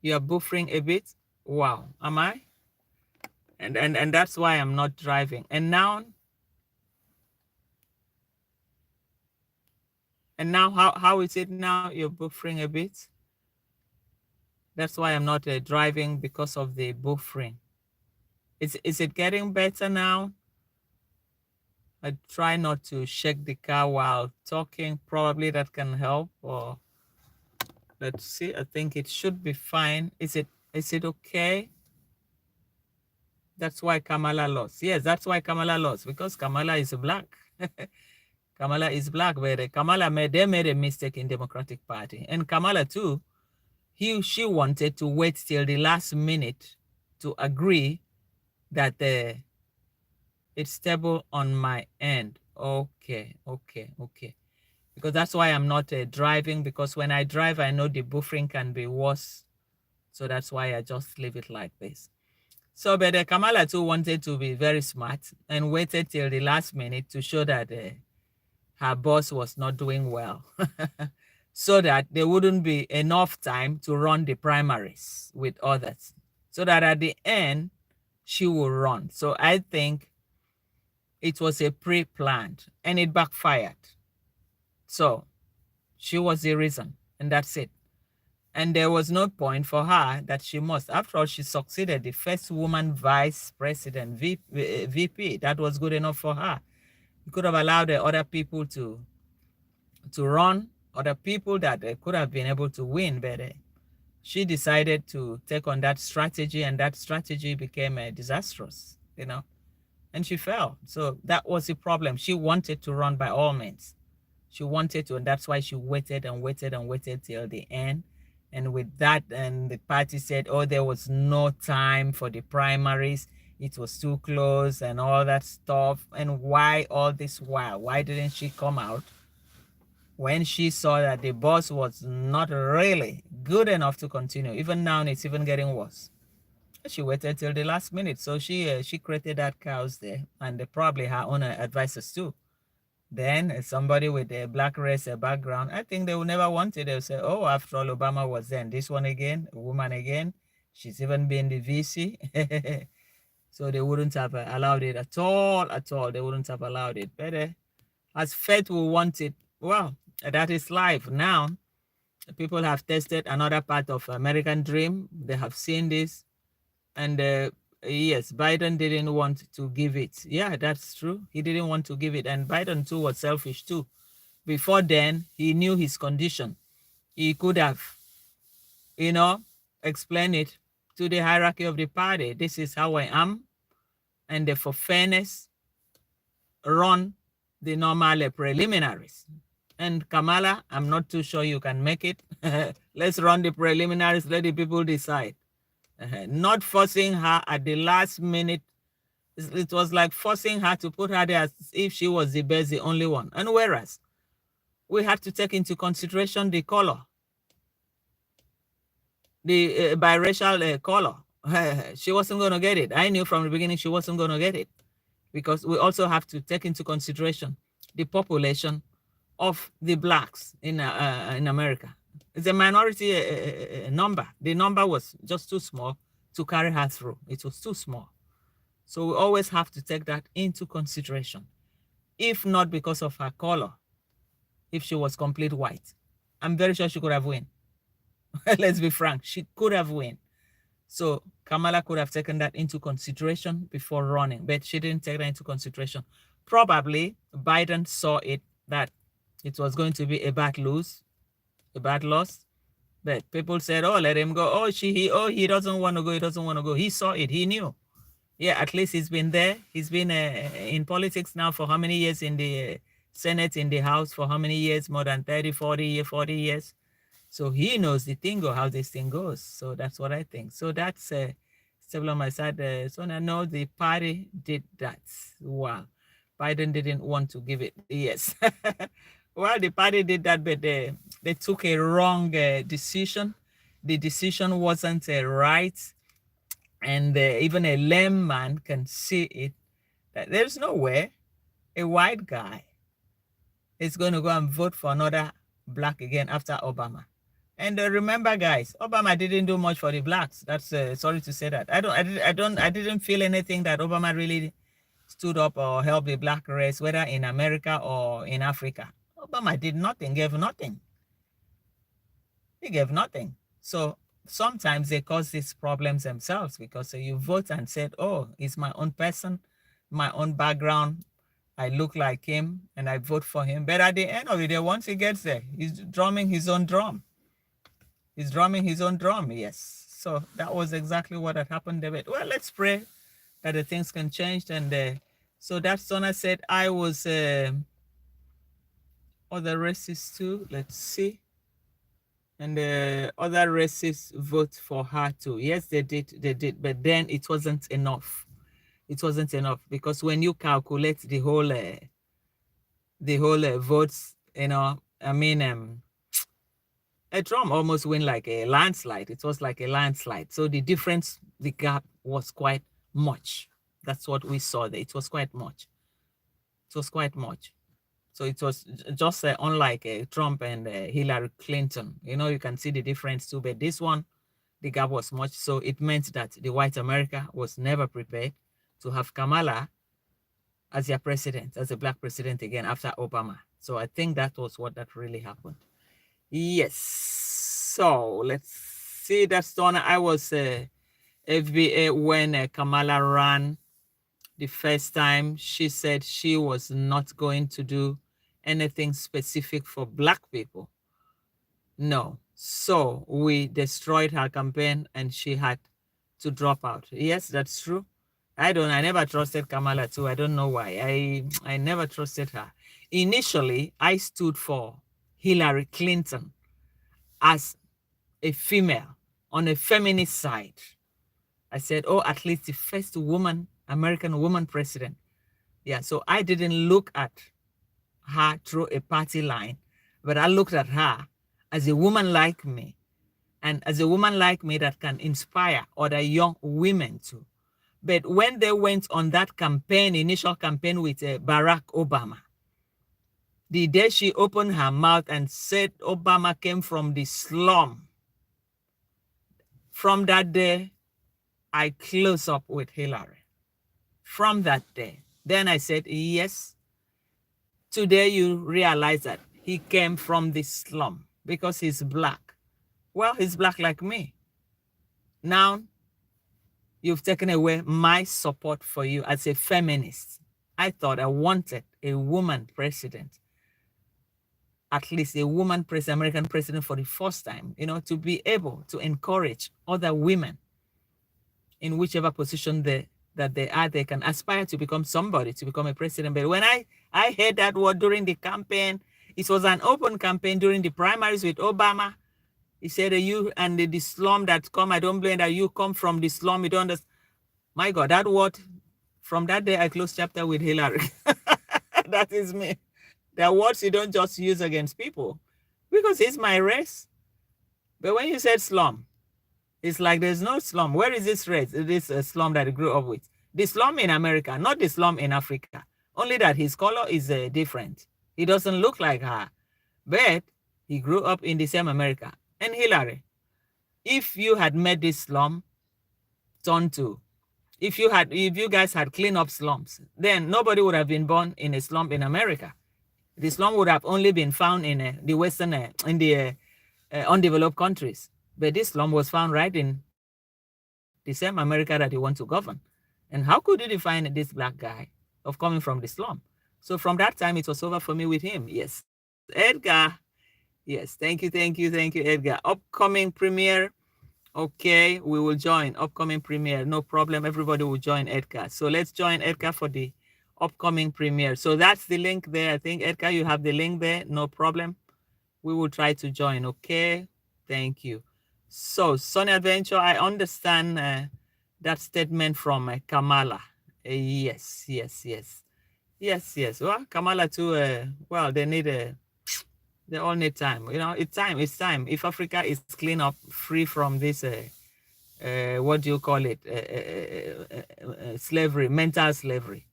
You are buffering a bit. Wow, am I? And that's why I'm not driving. And now how is it now? You're buffering a bit. That's why I'm not driving, because of the buffering. Is it getting better now? I try not to shake the car while talking. Probably that can help. Or let's see. I think it should be fine. Is it okay? That's why Kamala lost. Yes, that's why Kamala lost, because Kamala is black. Kamala is black, but Kamala made a mistake in Democratic Party. And Kamala too, she wanted to wait till the last minute to agree that it's stable on my end. Okay. Because that's why I'm not driving, because when I drive, I know the buffering can be worse. So that's why I just leave it like this. So, but Kamala too wanted to be very smart and waited till the last minute to show that her boss was not doing well, so that there wouldn't be enough time to run the primaries with others, so that at the end, she will run. So I think it was a pre-planned and it backfired. So she was the reason, and that's it. And there was no point for her that she must. After all, she succeeded, the first woman vice president, VP. That was good enough for her. You could have allowed the other people to run, other people that could have been able to win, but she decided to take on that strategy, and that strategy became disastrous, you know, and she fell. So that was the problem. She wanted to run by all means. She wanted to, and that's why she waited till the end. And with that, and the party said, oh, there was no time for the primaries. it was too close and all that stuff. And why all this while? Why didn't she come out when she saw that the boss was not really good enough to continue? Even now, it's even getting worse. She waited till the last minute. So she created that chaos there, and probably her own advisors too. Then somebody with a black race background, I think they will never want it. They'll say, oh, after all, Obama was then. This one again, a woman again. She's even been the VC. So they wouldn't have allowed it at all. They wouldn't have allowed it. But as fate will want it, well, that is life. Now, people have tested another part of American dream. They have seen this. And yes, Biden didn't want to give it. Yeah, that's true. He didn't want to give it. And Biden too was selfish too. Before then, he knew his condition. He could have, explained it to the hierarchy of the party. This is how I am. And for fairness, run the normal preliminaries. And Kamala, I'm not too sure you can make it. Let's run the preliminaries. Let the people decide. Not forcing her at the last minute. It was like forcing her to put her there as if she was the best, the only one. And whereas we had to take into consideration the color, the biracial color. She wasn't going to get it. I knew from the beginning she wasn't going to get it, because we also have to take into consideration the population of the blacks in America. It's a minority number. The number was just too small to carry her through. It was too small. So we always have to take that into consideration. If not because of her color, if she was complete white, I'm very sure she could have won. Let's be frank, she could have won. So Kamala could have taken that into consideration before running, but she didn't take that into consideration. Probably Biden saw it, that it was going to be a bad loss. But people said, oh, let him go. He doesn't want to go. He doesn't want to go. He saw it. He knew. Yeah, at least he's been there. He's been in politics now for how many years, in the Senate, in the House for how many years? More than 30, 40 years. So he knows the thing, or how this thing goes. So that's what I think. So that's still on my side. So I know the party did that. Wow. Biden didn't want to give it. Yes. Well, the party did that, but they took a wrong decision. The decision wasn't right. And even a lame man can see it. That there's no way a white guy is going to go and vote for another black again after Obama. And remember, guys, Obama didn't do much for the blacks. That's sorry to say that. I didn't feel anything that Obama really stood up or helped the black race, whether in America or in Africa. Obama did nothing, gave nothing. He gave nothing. So sometimes they cause these problems themselves, because you vote and said, oh, he's my own person, my own background. I look like him and I vote for him. But at the end of the day, once he gets there, he's drumming his own drum. He's drumming his own drum, yes. So that was exactly what had happened there. But, well, let's pray that the things can change. And so that's Donna said I was other races too. Let's see. And other races vote for her too. Yes, they did. But then it wasn't enough. It wasn't enough, because when you calculate the whole votes, I mean, Trump almost win like a landslide. It was like a landslide. So the difference, the gap was quite much. That's what we saw there. It was quite much. It was quite much. So it was just unlike Trump and Hillary Clinton. You can see the difference too. But this one, the gap was much. So it meant that the white America was never prepared to have Kamala as their president, as a black president again after Obama. So I think that was what that really happened. Yes. So let's see. That's Donna. I was FBA when Kamala ran the first time. She said she was not going to do anything specific for black people. No. So we destroyed her campaign and she had to drop out. Yes, that's true. I never trusted Kamala too. I don't know why. I never trusted her. Initially, I stood for Hillary Clinton as a female on a feminist side. I said, oh, at least the first woman, American woman president. Yeah, so I didn't look at her through a party line, but I looked at her as a woman like me, and as a woman like me that can inspire other young women too. But when they went on that campaign, initial campaign with Barack Obama, the day she opened her mouth and said Obama came from the slum, from that day, I close up with Hillary. From that day, then I said, yes, today you realize that he came from the slum because he's black. Well, he's black like me. Now, you've taken away my support for you as a feminist. I thought I wanted a woman president, at least a woman president, American president for the first time, you know, to be able to encourage other women in whichever position that they are, they can aspire to become somebody, to become a president. But when I heard that word during the campaign, it was an open campaign during the primaries with Obama. He said, you and the slum that come, I don't blame that you come from the slum, you don't understand. My God, that word, from that day, I closed chapter with Hillary. That is me. There are words you don't just use against people because it's my race. But when you said slum, it's like there's no slum. Where is this race? This slum that he grew up with? The slum in America, not the slum in Africa. Only that his color is different. He doesn't look like her. But he grew up in the same America. And Hillary, if you had made this slum turn to, if you guys had cleaned up slums, then nobody would have been born in a slum in America. The slum would have only been found in the Western, in the undeveloped countries. But this slum was found right in the same America that you want to govern. And how could you define this black guy of coming from the slum? So from that time, it was over for me with him. Yes. Edgar. Yes. Thank you, Edgar. Upcoming premiere. Okay, we will join. Upcoming premiere. No problem. Everybody will join Edgar. So let's join Edgar for the upcoming premiere. So that's the link there. I think, Edgar, you have the link there. No problem. We will try to join. Okay. Thank you. So, Sunny Adventure, I understand that statement from Kamala. Yes. Well, Kamala too, well, they all need time. You know, it's time. If Africa is clean up, free from this, what do you call it? Slavery, mental slavery.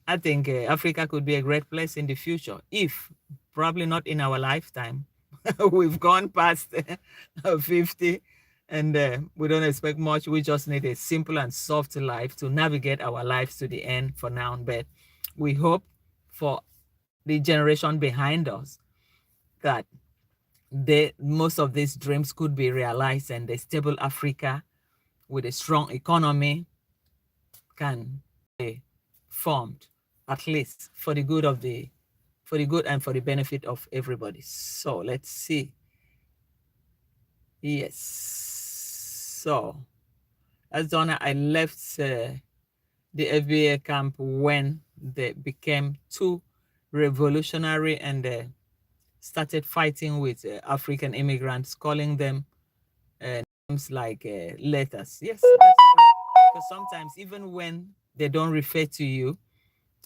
I think Africa could be a great place in the future, if probably not in our lifetime. We've gone past 50 and we don't expect much. We just need a simple and soft life to navigate our lives to the end for now. But we hope for the generation behind us that most of these dreams could be realized, and a stable Africa with a strong economy can be formed, at least for the good and for the benefit of everybody. So let's see. Yes. So as Donna, I left the FBA camp when they became too revolutionary and started fighting with African immigrants, calling them names like letters. Yes, that's true. Because sometimes even when they don't refer to you,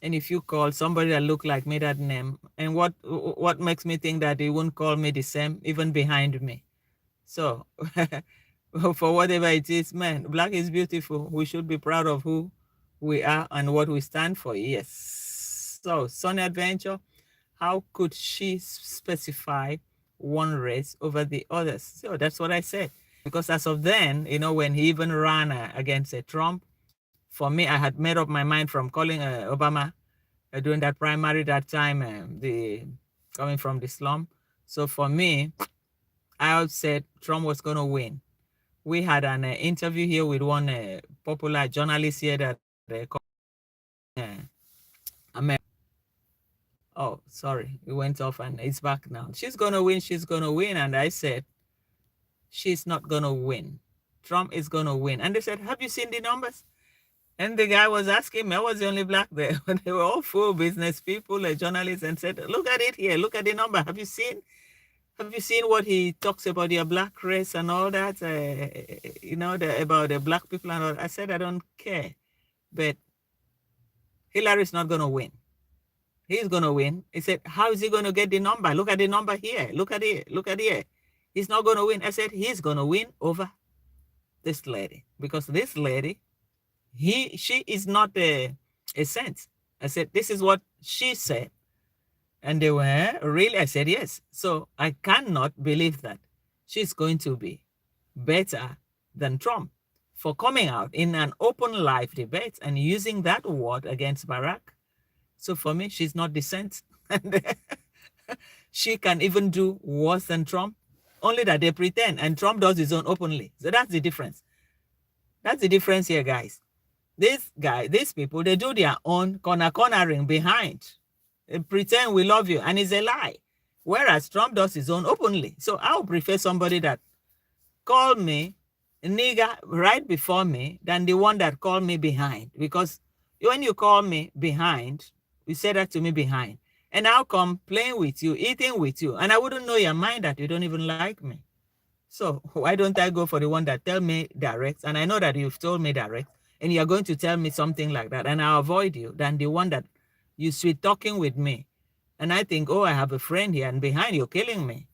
and if you call somebody that look like me that name, and what makes me think that they won't call me the same even behind me? So for whatever it is, man, black is beautiful. We should be proud of who we are and what we stand for. Yes. So Sunny Adventure, how could she specify one race over the others? So that's what I said. Because as of then, you know, when he even ran against Trump, for me, I had made up my mind from calling Obama during that primary that time, coming from the slum. So for me, I said Trump was going to win. We had an interview here with one popular journalist here that America. Oh, sorry, it went off and it's back now. She's going to win. And I said, she's not going to win. Trump is going to win. And they said, have you seen the numbers? And the guy was asking me, I was the only black there. They were all full business people, journalists, and said, look at it here. Look at the number. Have you seen? Have you seen what he talks about your black race and all that? About the black people and all. I said I don't care, but Hillary's not going to win. He's going to win. He said, how is he going to get the number? Look at the number here. Look at it. Look at it. He's not going to win. I said, he's going to win over this lady because this lady, she is not a saint. I said, this is what she said. And they were, really? I said, yes. So I cannot believe that she's going to be better than Trump for coming out in an open live debate and using that word against Barack. So for me, she's not decent. She can even do worse than Trump, only that they pretend, and Trump does his own openly. So that's the difference. That's the difference here, guys. These people, they do their own cornering behind. They pretend we love you, and it's a lie. Whereas Trump does his own openly. So I would prefer somebody that called me a nigger right before me than the one that called me behind. Because when you call me behind, you say that to me behind. And I'll come playing with you, eating with you. And I wouldn't know your mind that you don't even like me. So why don't I go for the one that tell me direct? And I know that you've told me direct. And you're going to tell me something like that. And I'll avoid you than the one that you sweet talking with me. And I think, oh, I have a friend here. And behind you're killing me.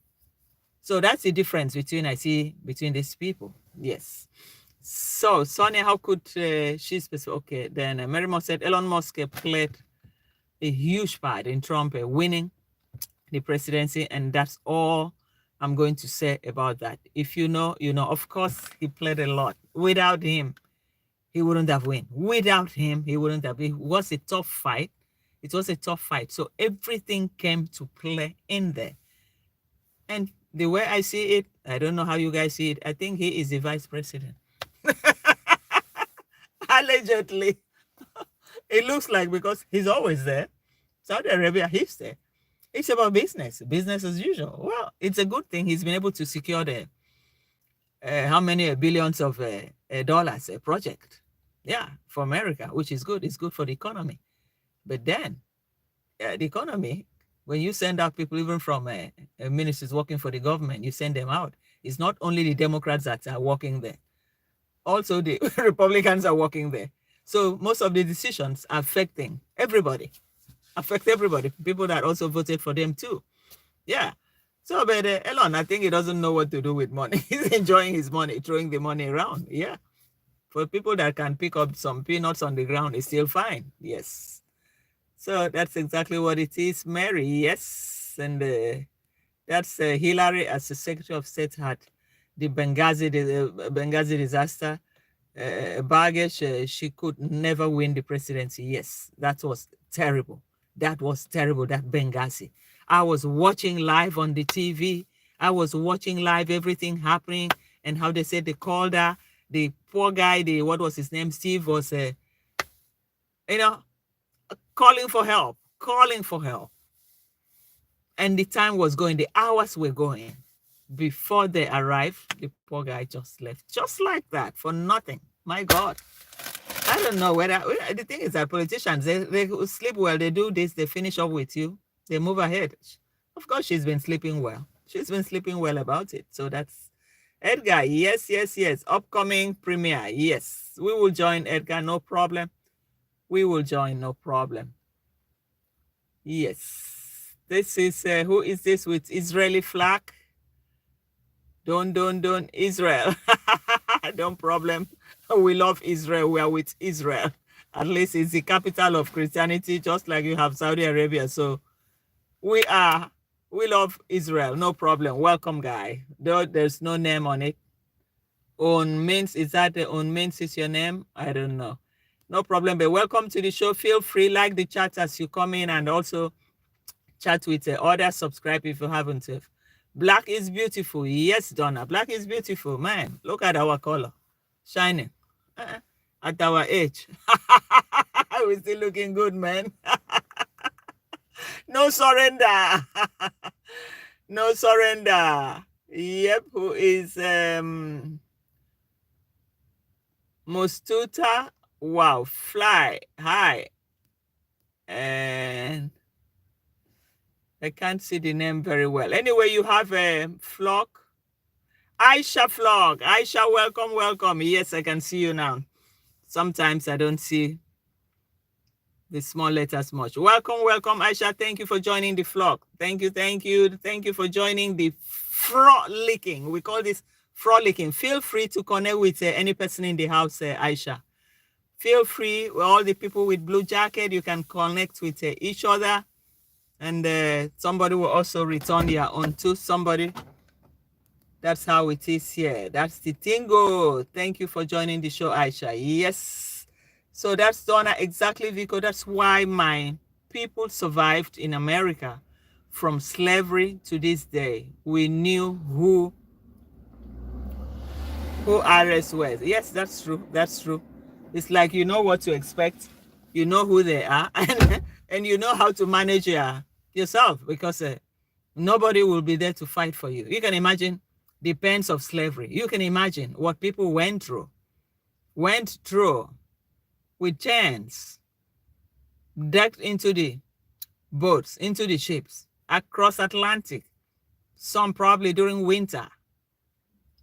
So that's the difference I see between these people. Yes. So, Sonia, how could she specify? Okay, then Merimo said Elon Musk played a huge part in Trump winning the presidency, and that's all I'm going to say about that. If you know, you know. Of course, he played a lot. Without him, he wouldn't have won. Without him, he wouldn't have. It was a tough fight. It was a tough fight. So everything came to play in there. And the way I see it, I don't know how you guys see it. I think he is the vice president. Allegedly. It looks like, because he's always there. Saudi Arabia, he's there. It's about business as usual. Well, it's a good thing he's been able to secure the how many billions of dollars a project. Yeah, for America, which is good. It's good for the economy. But then the economy, when you send out people even from ministries working for the government, you send them out. It's not only the Democrats that are working there. Also, the Republicans are working there. So most of the decisions are affecting everybody. Affect everybody. People that also voted for them too. Yeah. So, but Elon, I think he doesn't know what to do with money. He's enjoying his money, throwing the money around. Yeah. For people that can pick up some peanuts on the ground, it's still fine. Yes. So that's exactly what it is. Mary, yes. And that's Hillary as the Secretary of State had the Benghazi disaster baggage. She could never win the presidency. Yes, that was terrible. That was terrible, that Benghazi. I was watching live on the TV. I was watching live everything happening and how they said they called her. The poor guy, what was his name? Steve was, calling for help. And the time was going, the hours were going. Before they arrived, the poor guy just left. Just like that, for nothing. My God. I don't know whether, the thing is that politicians, they sleep well, they do this, they finish up with you, they move ahead. Of course, she's been sleeping well. She's been sleeping well about it. So that's Edgar. Yes. Upcoming premiere. Yes, we will join Edgar, no problem. We will join, no problem. Yes. This is, who is this with Israeli flag? Don't, Israel. Don't problem. We love Israel. We are with Israel. At least it's the capital of Christianity, just like you have Saudi Arabia. So we love Israel. No problem. Welcome, guy. There's no name on it. On means, is that the on means is your name? I don't know. No problem. But welcome to the show. Feel free, like the chat as you come in, and also chat with others. Subscribe if you haven't. Black is beautiful. Yes, Donna. Black is beautiful, man. Look at our color. Shining. At our age. We're still looking good, man. No surrender. No surrender. Yep. Who is Mustuta? Wow. Fly. Hi. And I can't see the name very well. Anyway, you have a Flock. Aisha Flock. Aisha, welcome, welcome. Yes, I can see you now. Sometimes I don't see the small letters much. Welcome, welcome, Aisha. Thank you for joining the flock. Thank you, thank you. Thank you for joining the frolicking. We call this frolicking. Feel free to connect with any person in the house, Aisha. Feel free, all the people with blue jacket, you can connect with each other. And somebody will also return their own to somebody. That's how it is here. That's the tingo. Thank you for joining the show, Aisha. Yes. So that's Donna, exactly, Vico. That's why my people survived in America from slavery to this day. We knew who RS was. Yes, that's true. That's true. It's like you know what to expect. You know who they are. And you know how to manage yourself, because nobody will be there to fight for you. You can imagine the pains of slavery. You can imagine what people went through with chains, decked into the boats, into the ships, across Atlantic, some probably during winter,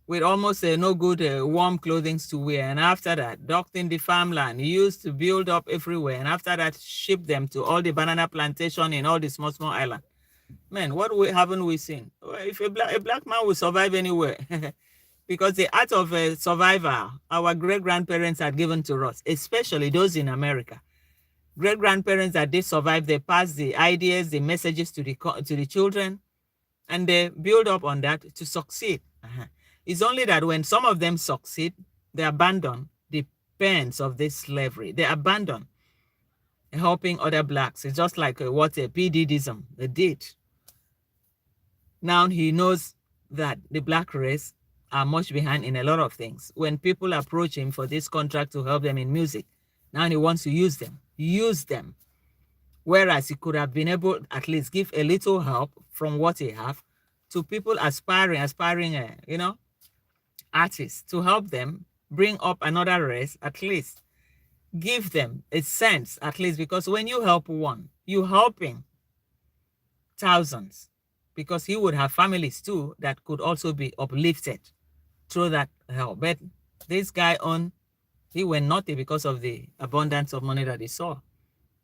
with almost no good warm clothing to wear. And after that, docked in the farmland, used to build up everywhere. And after that, ship them to all the banana plantation in all the small islands. Man, what haven't we seen? If a black man will survive anywhere, because the art of a survivor, our great-grandparents had given to us, especially those in America. Great-grandparents that did survive, they pass the ideas, the messages to the children, and they build up on that to succeed. It's only that when some of them succeed, they abandon the pains of this slavery. They abandon helping other blacks. It's just like what a P. Diddyism they did. Now he knows that the black race are much behind in a lot of things. When people approach him for this contract to help them in music, now he wants to use them. Whereas he could have been able at least give a little help from what he have to people aspiring, artists, to help them bring up another race, at least give them a sense, at least, because when you help one, you're helping thousands, because he would have families too that could also be uplifted through that help. But this guy he went naughty because of the abundance of money that he saw.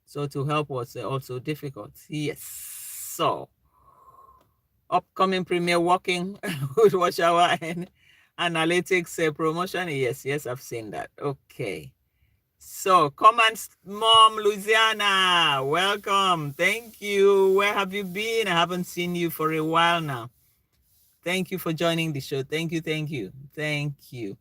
So to help was also difficult. Yes. So upcoming premiere working with Watch Hour and analytics promotion. Yes, I've seen that. Okay. So, comments, Mom, Louisiana, welcome. Thank you. Where have you been? I haven't seen you for a while now. Thank you for joining the show. Thank you.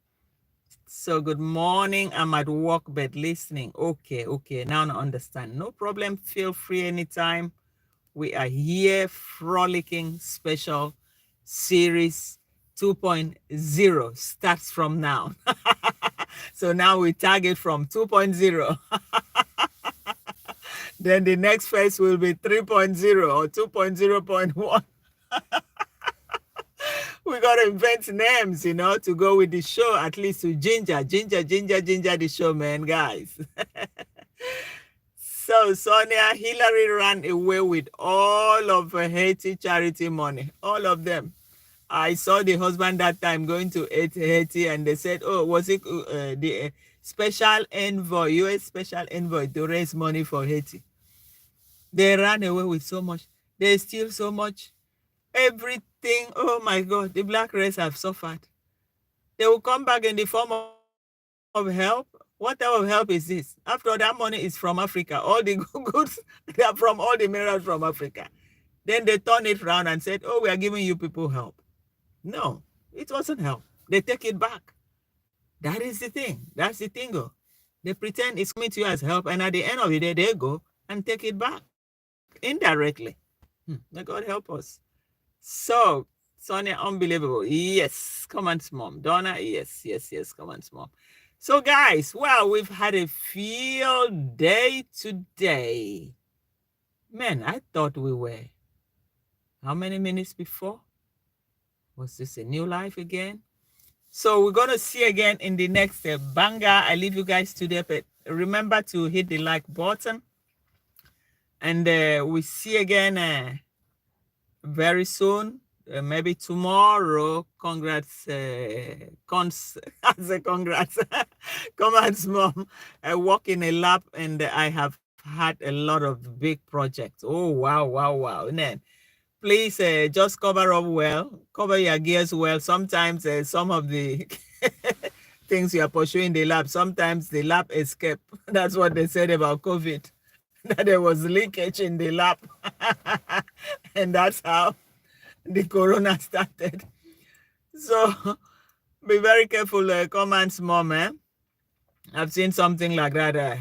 So, good morning. I'm at work, but listening. Okay. Now I understand. No problem. Feel free anytime. We are here, frolicking special series 2.0 starts from now. So now we target from 2.0. Then the next phase will be 3.0 or 2.0.1. We got to invent names, to go with the show, at least to ginger the show, man, guys. So Sonia, Hillary ran away with all of her Haiti charity money, all of them. I saw the husband that time going to Haiti, and they said, oh, was it the special envoy, U.S. special envoy to raise money for Haiti? They ran away with so much. They steal so much. Everything, oh my God, the black race have suffered. They will come back in the form of help. What type of help is this? After all, that money is from Africa. All the goods, they are from all the minerals from Africa. Then they turn it around and said, oh, we are giving you people help. No, it wasn't help. They take it back. That is the thing. That's the tingo. They pretend it's coming to you as help, and at the end of the day, they go and take it back indirectly. May God help us. So, Sonia, unbelievable. Yes, comments, Mom. Donna, yes, comments, Mom. So, guys, well, we've had a field day today. Man, I thought we were, how many minutes before? Was this a new life again? So we're going to see again in the next banger. I leave you guys today, but remember to hit the like button. And we see again very soon. Maybe tomorrow. Congrats, I say congrats. Congrats, mom. I work in a lab and I have had a lot of big projects. Oh, wow, wow, wow. And then please just cover up well, cover your gears well. Sometimes some of the things you are pursuing in the lab, sometimes the lab escape. That's what they said about COVID, that there was leakage in the lab. And that's how the corona started. So be very careful, comments, mom. I've seen something like that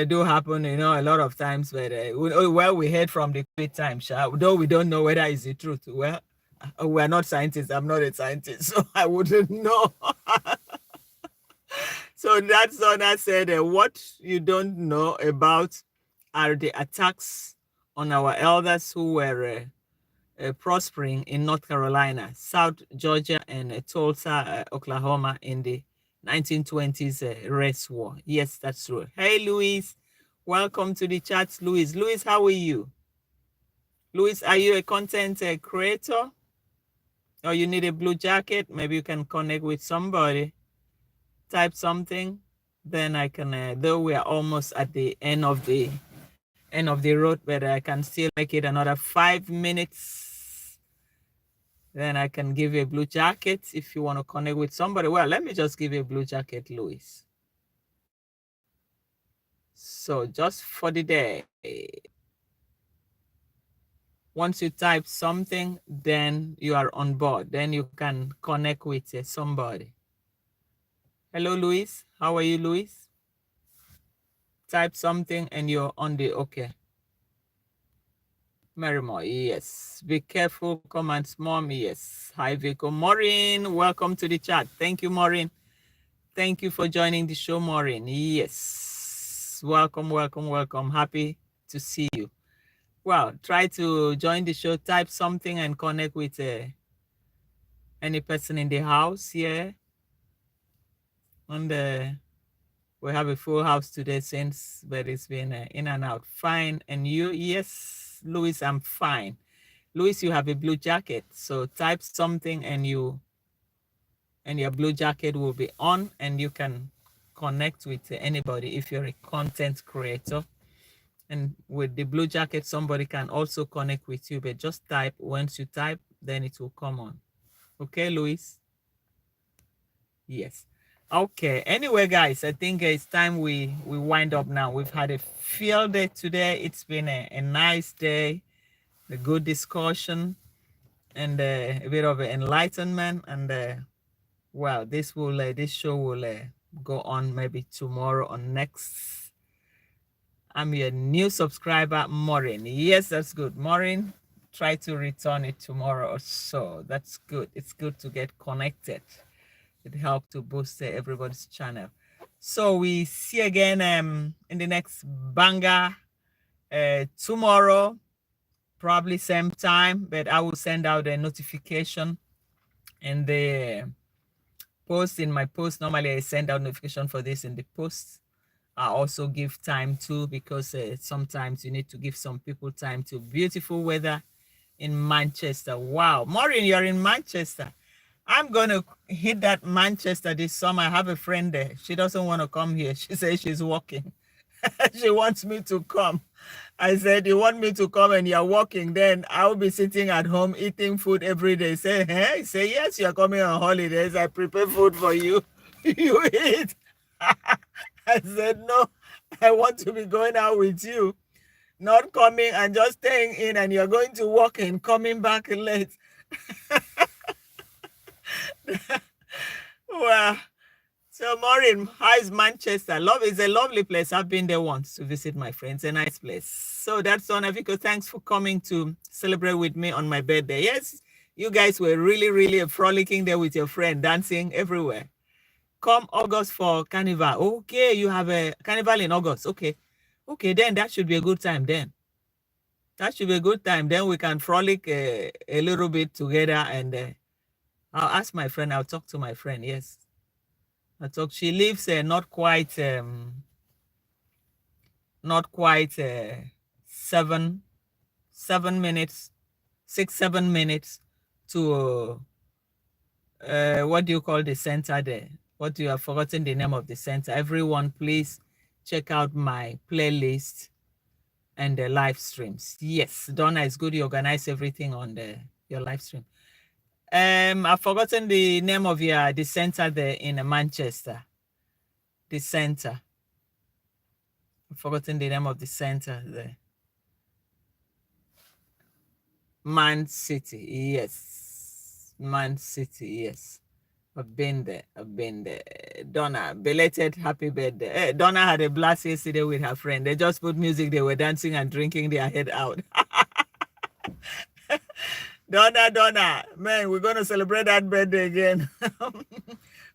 do happen, a lot of times. But we heard from the COVID time, though we don't know whether it's the truth. Well, we're not scientists. I'm not a scientist, so I wouldn't know. So that's what I said. What you don't know about are the attacks on our elders who were prospering in North Carolina, South Georgia, and Tulsa, Oklahoma in the 1920s race war. Yes, that's true. Hey, Luis. Welcome to the chat, Luis. Luis, how are you? Luis, are you a content creator? Or you need a blue jacket? Maybe you can connect with somebody. Type something. Then I can, though we are almost at the end of the road, but I can still make it another 5 minutes. Then I can give you a blue jacket if you want to connect with somebody. Well, let me just give you a blue jacket, Luis. So just for the day. Once you type something, then you are on board. Then you can connect with somebody. Hello, Luis. How are you, Luis? Type something and you're on the okay. Marimo, yes. Be careful, comments, mom, yes. Hi, Vico. Maureen, welcome to the chat. Thank you, Maureen. Thank you for joining the show, Maureen. Yes. Welcome, welcome, welcome. Happy to see you. Well, try to join the show, type something and connect with any person in the house here. And we have a full house today but it's been in and out. Fine. And you? Yes, Louis, I'm fine. Louis, you have a blue jacket. So type something and your blue jacket will be on and you can connect with anybody if you're a content creator. And with the blue jacket, somebody can also connect with you, but just type. Once you type, then it will come on. Okay, Luis? Yes. Okay. Anyway, guys, I think it's time we wind up now. We've had a field day today. It's been a nice day, a good discussion, and a bit of enlightenment. And well, this show will go on maybe tomorrow or next. I'm your new subscriber, Maureen. Yes, that's good. Maureen, try to return it tomorrow or so. That's good. It's good to get connected. It helps to boost everybody's channel. So we see again in the next banger tomorrow, probably same time, but I will send out a notification in the post. In my post, normally I send out notification for this in the post. I also give time too, because sometimes you need to give some people time to. Beautiful weather in Manchester. Wow. Maureen, you're in Manchester. I'm going to hit that Manchester this summer. I have a friend there. She doesn't want to come here. She says she's working. She wants me to come. I said, you want me to come and you're working, then I'll be sitting at home eating food every day. Say, hey? Say, yes, you're coming on holidays. I prepare food for you. You eat. I said, no, I want to be going out with you, not coming and just staying in, and you're going to work and coming back late. Well, so Maureen, how is Manchester? It's a lovely place. I've been there once to visit my friends. A nice place. So that's Vico. Thanks for coming to celebrate with me on my birthday. Yes, you guys were really, really frolicking there with your friend, dancing everywhere. Come August for Carnival. Okay, you have a Carnival in August. Okay, then that should be a good time then. That should be a good time. Then we can frolic a little bit together, and I'll ask my friend. I'll talk to my friend. Yes, I'll talk. She lives not quite 7 minutes 6-7 minutes to what do you call the center there? What you have forgotten the name of the center. Everyone, please check out my playlist and the live streams. Yes, Donna, it's good you organize everything on your live stream. I've forgotten the name of the center there in Manchester. The center. I've forgotten the name of the center there. Man City, yes. Man City, yes. I've been there. Donna, belated happy birthday. Donna had a blast yesterday with her friend. They just put music, they were dancing and drinking their head out. Donna, man, we're going to celebrate that birthday again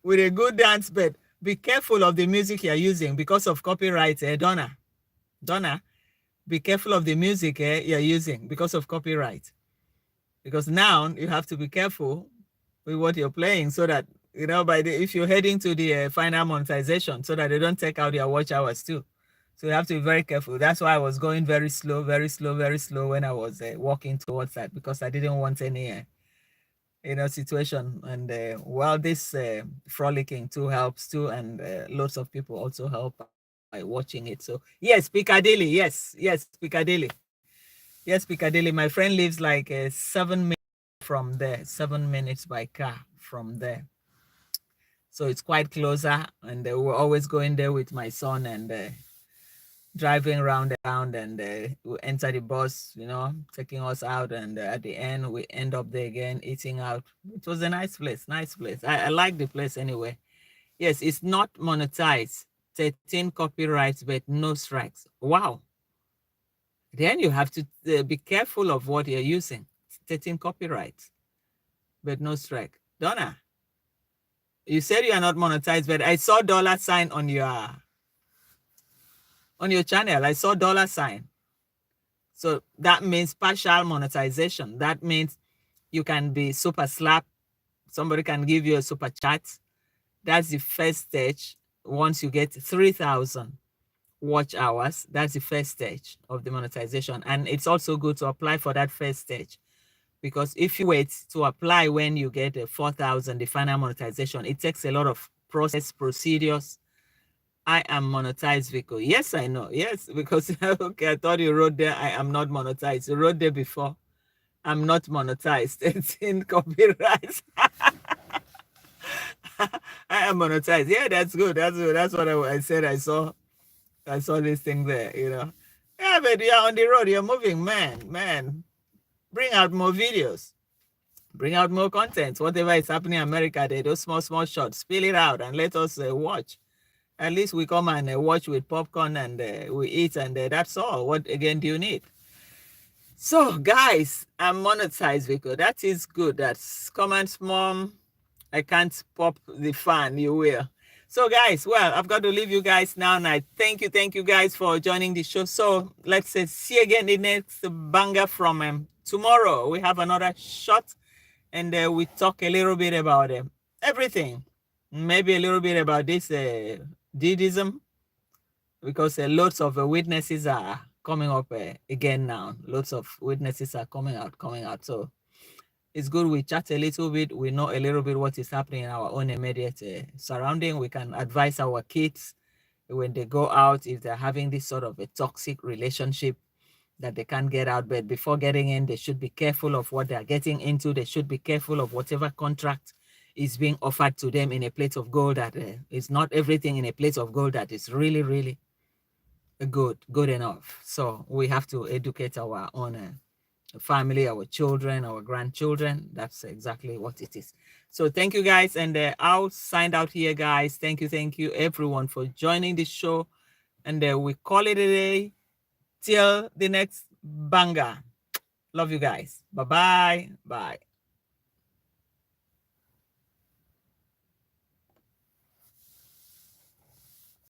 with a good dance, but be careful of the music you're using because of copyright, Donna, be careful of the music you're using because of copyright. Because now you have to be careful with what you're playing so that, if you're heading to the final monetization, so that they don't take out your watch hours too. So you have to be very careful. That's why I was going very slow when I was walking towards that, because I didn't want any, situation. And while this frolicking too helps too, and lots of people also help by watching it. So yes, Piccadilly, yes, Piccadilly. Yes, Piccadilly. My friend lives like 7 minutes from there, 7 minutes by car from there. So it's quite closer, and we're always going there with my son and driving around, and we enter the bus, taking us out, and at the end we end up there again eating out. It was a nice place. I like the place anyway. Yes, it's not monetized, 13 copyrights, but no strikes. Wow. Then you have to be careful of what you're using. 13 copyrights, but no strike. Donna, you said you are not monetized, but I saw $sign on your channel. I saw $sign. So that means partial monetization. That means you can be super slap. Somebody can give you a super chat. That's the first stage. Once you get 3,000 watch hours, that's the first stage of the monetization. And it's also good to apply for that first stage, because if you wait to apply when you get 4,000, the final monetization, it takes a lot of procedures. I am monetized, Vico. Yes, I know. Yes, because okay, I thought you wrote there, I am not monetized. You wrote there before, I'm not monetized. It's in copyright. I am monetized. Yeah, that's good. That's what I said. I saw this thing there, Yeah, but you're on the road. You're moving, man. Bring out more videos. Bring out more content. Whatever is happening in America, those small shots. Spill it out and let us watch. At least we come and watch with popcorn, and we eat, and that's all. What again do you need? So, guys, I'm monetized, because that is good. That's comments, Mom. I can't pop the fan, you will. So, guys, well, I've got to leave you guys now, and I thank you guys for joining the show. So, let's see you again in the next banger from tomorrow. We have another shot, and we talk a little bit about everything. Maybe a little bit about this Didism, because lots of witnesses are coming up again now. Lots of witnesses are coming out. So it's good we chat a little bit. We know a little bit what is happening in our own immediate surrounding. We can advise our kids when they go out, if they're having this sort of a toxic relationship that they can't get out. But before getting in, they should be careful of what they're getting into. They should be careful of whatever contract is being offered to them in a plate of gold. That is not everything in a plate of gold that is really, really good enough. So we have to educate our own family, our children, our grandchildren. That's exactly what it is. So thank you, guys, and I'll sign out here, guys. Thank you everyone for joining the show, and we call it a day till the next banger. Love you guys. Bye.